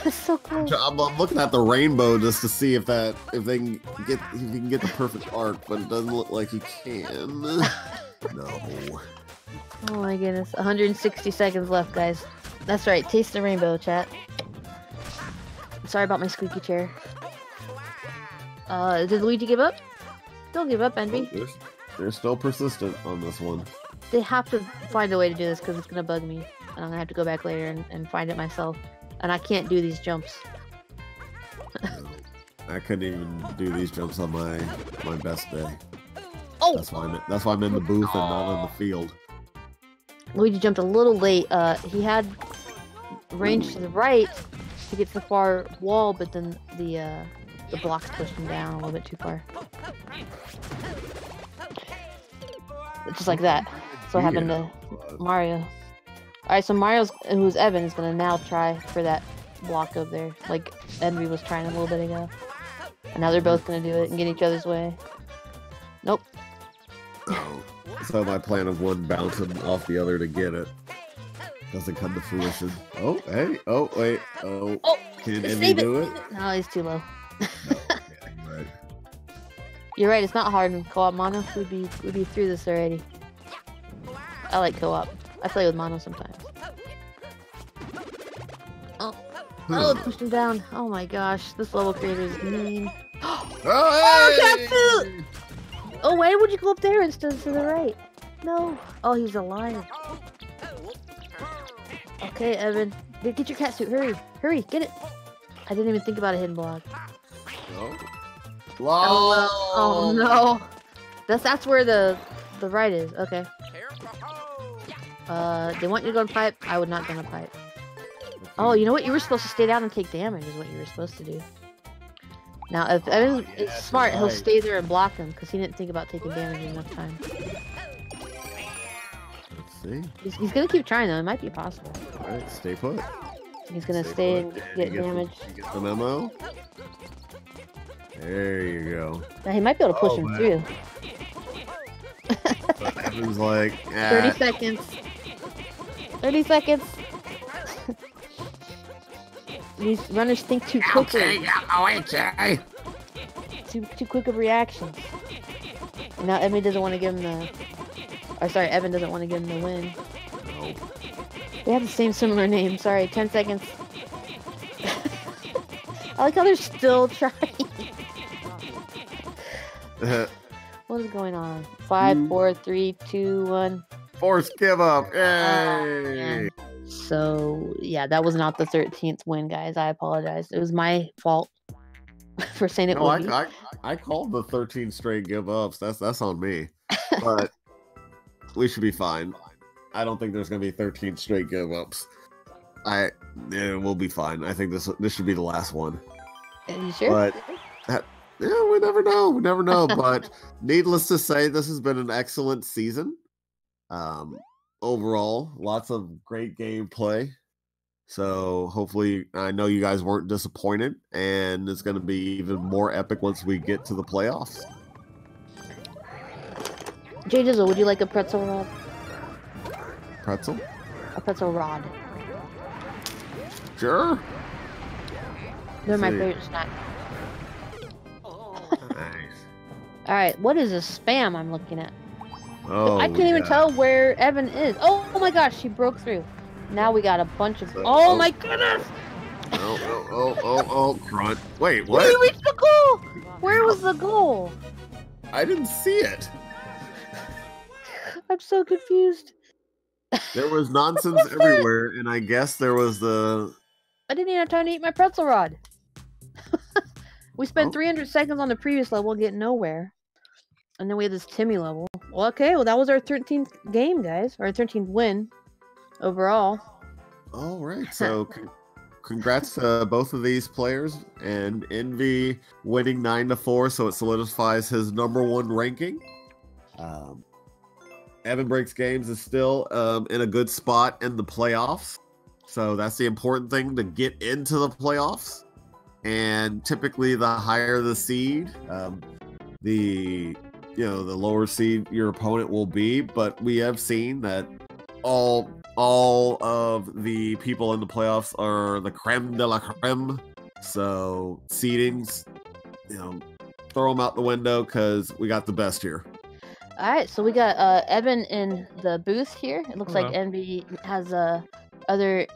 It's so cool.
I'm looking at the rainbow just to see if he can get the perfect arc, but it doesn't look like he can. No.
Oh my goodness, 160 seconds left, guys. That's right, taste the rainbow, chat. Sorry about my squeaky chair. Did Luigi give up? Don't give up, Envy.
Oh, they're still persistent on this one.
They have to find a way to do this because it's gonna bug me, and I'm gonna have to go back later and find it myself. And I can't do these jumps.
I couldn't even do these jumps on my best day.
Oh!
That's why I'm in the booth and not in the field.
Luigi jumped a little late. He had range to the right to get to the far wall, but then the blocks pushed him down a little bit too far. Just like that. That's what happened to Mario. Alright, so who's Evan, is gonna now try for that block over there, like Envy was trying a little bit ago. And now they're both gonna do it and get each other's way. Nope.
Oh. So my plan of one bouncing off the other to get it doesn't come to fruition. Oh, hey. Oh, wait. Oh. Can Envy do it?
No, he's too low.
No, yeah, you're right.
You're right, it's not hard in co-op mono. We'd be through this already. I like co-op. I play with mono sometimes. Oh, pushed him down. Oh my gosh, this level creator is mean. Oh, cat food! Oh, why would you go up there instead of to the right? No. Oh, he's alive. Okay, Evan. Get your cat suit. Hurry. Hurry, get it. I didn't even think about a hidden block.
No.
Oh no. That's where the right is. Okay. They want you to go in pipe. I would not go in pipe. Oh, you know what? You were supposed to stay down and take damage is what you were supposed to do. Now, if Evan is smart, he'll stay there and block him because he didn't think about taking damage in enough time.
Let's see.
He's gonna keep trying though. It might be possible.
Alright, stay put.
He's gonna stay and get damage.
You get the memo? There you go.
Now, he might be able to push him through.
But Evan's like,
30 seconds. 30 seconds. These runners think too quickly. Too quick of reactions. And now Evan doesn't want to give him the... Or sorry, Evan doesn't want to give him the win.
Nope.
They have the same similar name. Sorry, 10 seconds. I like how they're still trying. What is going on? 5, 4, 3, 2, 1.
Forced give up. Yay!
So, yeah, that was not the 13th win, guys. I apologize. It was my fault for saying it would be.
I called the 13 straight give ups. That's on me. But we should be fine. I don't think there's going to be 13 straight give ups. We'll be fine. I think this should be the last one.
Are you sure?
But we never know. We never know. But needless to say, this has been an excellent season. Overall, lots of great gameplay. So hopefully, I know you guys weren't disappointed, and it's going to be even more epic once we get to the playoffs.
JDizzle, would you like a pretzel rod?
Pretzel?
A pretzel rod.
Sure.
They're my favorite snack.
Nice.
Alright, what is this spam I'm looking at?
Oh,
I can't even tell where Evan is. Oh my gosh, she broke through. Now we got a bunch of... Oh my goodness!
Oh, grunt. Wait, what?
We reached the goal! Where was the goal?
I didn't see it.
I'm so confused.
There was nonsense everywhere, and I guess there was the...
I didn't even have time to eat my pretzel rod. We spent 300 seconds on the previous level getting nowhere. And then we had this Timmy level. Well, okay, well that was our 13th game, guys. Our 13th win overall.
All right, so congrats to both of these players. And Envy winning 9-4, so it solidifies his #1 ranking. EvanBreaksGames is still in a good spot in the playoffs. So that's the important thing, to get into the playoffs. and typically the higher the seed, the lower seed your opponent will be. But we have seen that all of the people in the playoffs are the creme de la creme. So seedings, throw them out the window because we got the best here.
All right, so we got Evan in the booth here. It looks like Envy has other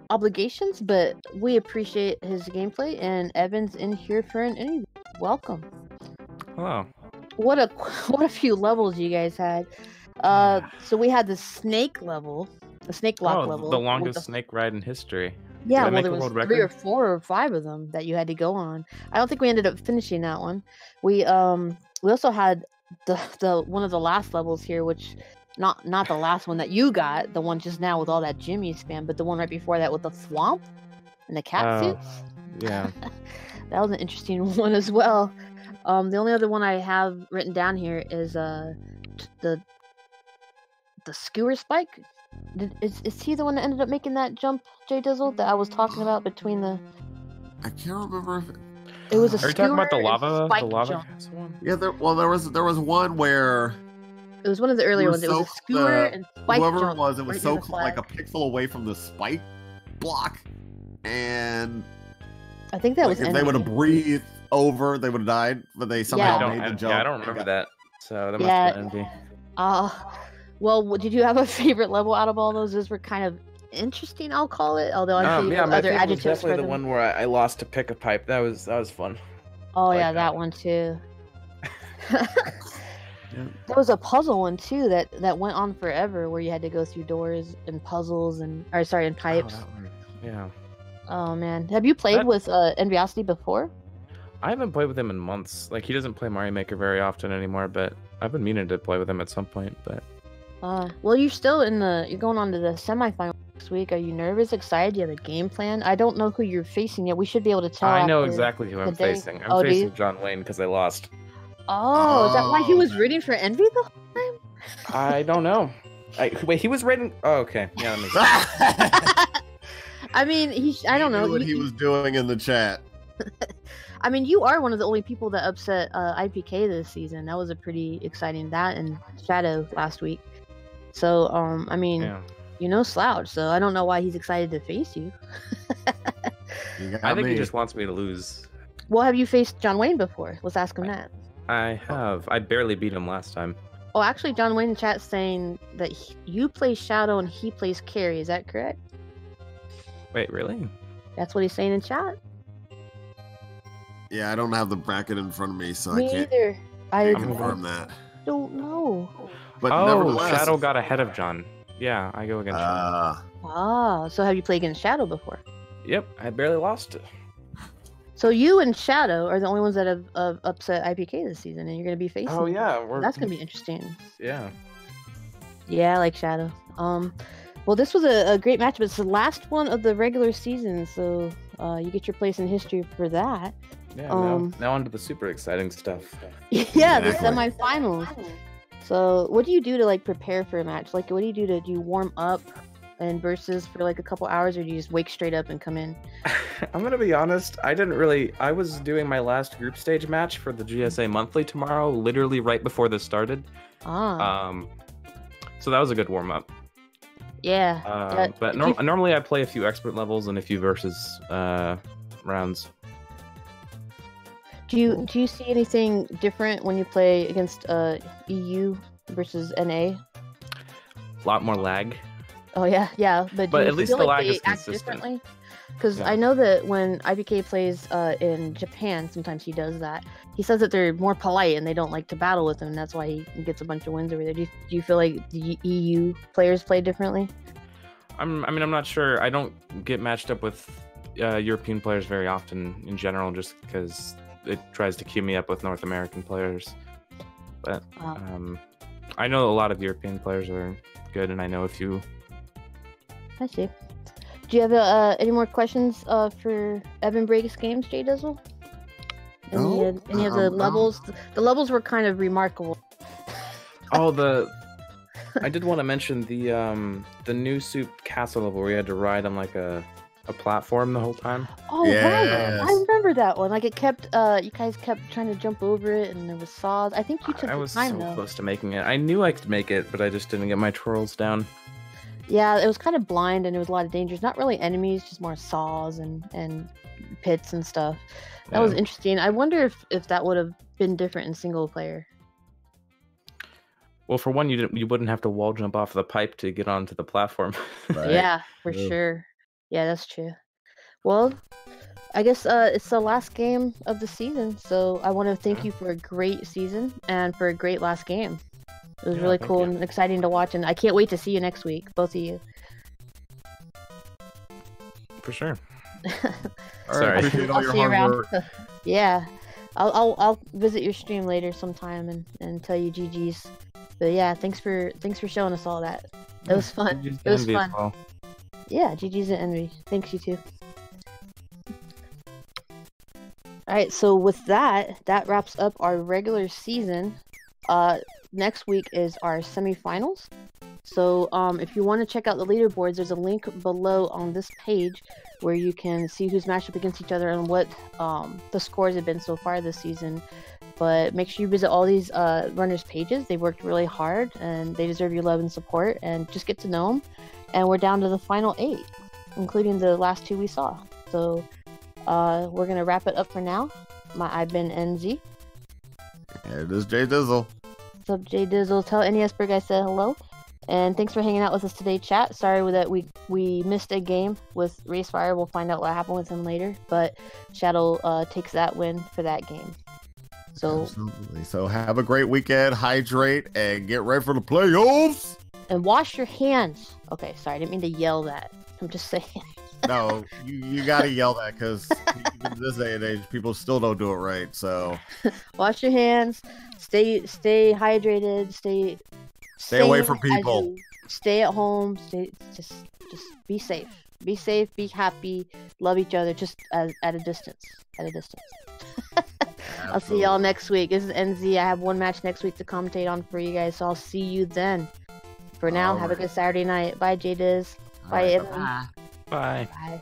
obligations, but we appreciate his gameplay, and Evan's in here for an interview. Welcome.
Hello.
What a few levels you guys had. So we had the snake level, the snake block level.
The longest snake ride in history.
Yeah, well, there was 3 or 4 or 5 of them that you had to go on. I don't think we ended up finishing that one. We also had the one of the last levels here, which not the last one that you got, the one just now with all that Jimmy spam, but the one right before that with the thwomp and the cat suits.
Yeah.
That was an interesting one as well. The only other one I have written down here is the skewer spike. Is he the one that ended up making that jump, JDizzle, that I was talking about between the?
I can't remember if
it was a.
Are you talking about the lava
jump.
one?
Yeah, there was one where.
It was one of the earlier ones. It was a skewer and spike
whoever
jump.
It was
right
so like a pixel away from the spike block, and
I think that was.
If they would have breathed over, they would have died, but they somehow made the jump.
Yeah, I don't remember that. So that must have been Envy.
Well, did you have a favorite level out of all those? Those were kind of interesting, I'll call it. Although I'm sure you have other adjectives
was definitely
for
the one where I lost to pick a pipe. That was fun.
Oh yeah, that one too. There was a puzzle one too that went on forever, where you had to go through doors and puzzles and pipes.
Yeah.
Oh man, have you played with Enviosity before?
I haven't played with him in months. Like, he doesn't play Mario Maker very often anymore, but I've been meaning to play with him at some point. But
well, you're still you're going on to the semifinal next week. Are you nervous, excited? Do you have a game plan? I don't know who you're facing yet. We should be able to tell.
I know exactly who I'm facing. I'm facing John Wayne because I lost.
Oh, is that why he was rooting for Envy the whole time?
I don't know. Wait, he was rating. Oh, okay. Yeah, that makes sense.
I mean, I don't know
what he was doing in the chat.
I mean, you are one of the only people that upset IPK this season. That was a pretty exciting and Shadow last week. So, I mean, slouch. So I don't know why he's excited to face you.
I think he just wants me to lose.
Well, have you faced John Wayne before? Let's ask him that.
I have. I barely beat him last time.
Oh, actually, John Wayne in chat saying that you play Shadow and he plays Carry. Is that correct?
Wait, really?
That's what he's saying in chat.
Yeah, I don't have the bracket in front of me, so
me
I can't
either. I
confirm that.
Don't know.
But
Shadow got ahead of John. Yeah, I go against Shadow.
So have you played against Shadow before?
Yep, I barely lost it.
So you and Shadow are the only ones that have upset IPK this season, and you're going to be facing.
Oh yeah,
that's going to be interesting.
Yeah.
Yeah, I like Shadow. Well, this was a great matchup. It's the last one of the regular season, so you get your place in history for that.
Yeah. Now on to the super exciting stuff.
Yeah, the semifinals. So, what do you do to prepare for a match? What do you do do you warm up and versus for a couple hours, or do you just wake straight up and come in?
I'm gonna be honest. I was doing my last group stage match for the GSA monthly tomorrow, literally right before this started. So that was a good warm up.
Yeah.
But normally I play a few expert levels and a few versus rounds.
Do you see anything different when you play against EU versus NA?
A lot more lag.
Oh yeah. But
at least the lag is consistent.
Because I know that when IBK plays in Japan, sometimes he does that. He says that they're more polite and they don't like to battle with him. And that's why he gets a bunch of wins over there. Do you feel like the EU players play differently?
I'm not sure. I don't get matched up with European players very often in general, just because it tries to queue me up with North American players. But I know a lot of European players are good, and I know a few.
I see. Do you have any more questions for EvanBreaksGames, JDizzle? Any of the levels? The levels were kind of remarkable.
I did want to mention the new Soup Castle level where you had to ride on a a platform the whole time.
Oh, right. I remember that one. Like, it kept, you guys kept trying to jump over it, and there was saws. I think you took the time, though.
I was so close to making it. I knew I could make it, but I just didn't get my twirls down.
Yeah, it was kind of blind, and there was a lot of dangers. Not really enemies, just more saws and pits and stuff. That was interesting. I wonder if that would have been different in single player.
Well, for one, you wouldn't have to wall jump off the pipe to get onto the platform.
Right.
Yeah, for sure. Yeah, that's true. Well, I guess it's the last game of the season, so I want to thank you for a great season and for a great last game. It was really cool and exciting to watch, and I can't wait to see you next week, both of you.
For sure.
Sorry, appreciate all your hard work.
Yeah, I'll visit your stream later sometime and tell you GG's. But yeah, thanks for showing us all that. It was fun. It was fun. Well. Yeah, GG's and Envy. Thanks, you too. Alright, so with that wraps up our regular season. Next week is our semifinals. So if you want to check out the leaderboards, there's a link below on this page where you can see who's matched up against each other and what the scores have been so far this season. But make sure you visit all these runners' pages. They worked really hard, and they deserve your love and support, and just get to know them. And we're down to the final 8, including the last 2 we saw. So we're going to wrap it up for now. I've been NZ.
And this is JDizzle.
What's up, JDizzle? Tell NESberg I said hello. And thanks for hanging out with us today, chat. Sorry that we missed a game with Racefire. We'll find out what happened with him later. But Shadow takes that win for that game. So,
absolutely. So have a great weekend, hydrate, and get ready for the playoffs.
And wash your hands. Okay, sorry, I didn't mean to yell that. I'm just saying.
No, you gotta yell that because in this day and age, people still don't do it right. So
wash your hands. Stay hydrated. Stay
away from people.
Stay at home. Just be safe. Be safe. Be happy. Love each other. Just at a distance. I'll see y'all next week. This is NZ. I have one match next week to commentate on for you guys, so I'll see you then. For now, have a good Saturday night. Bye, JDiz. Bye, Evan.
Bye.
Bye.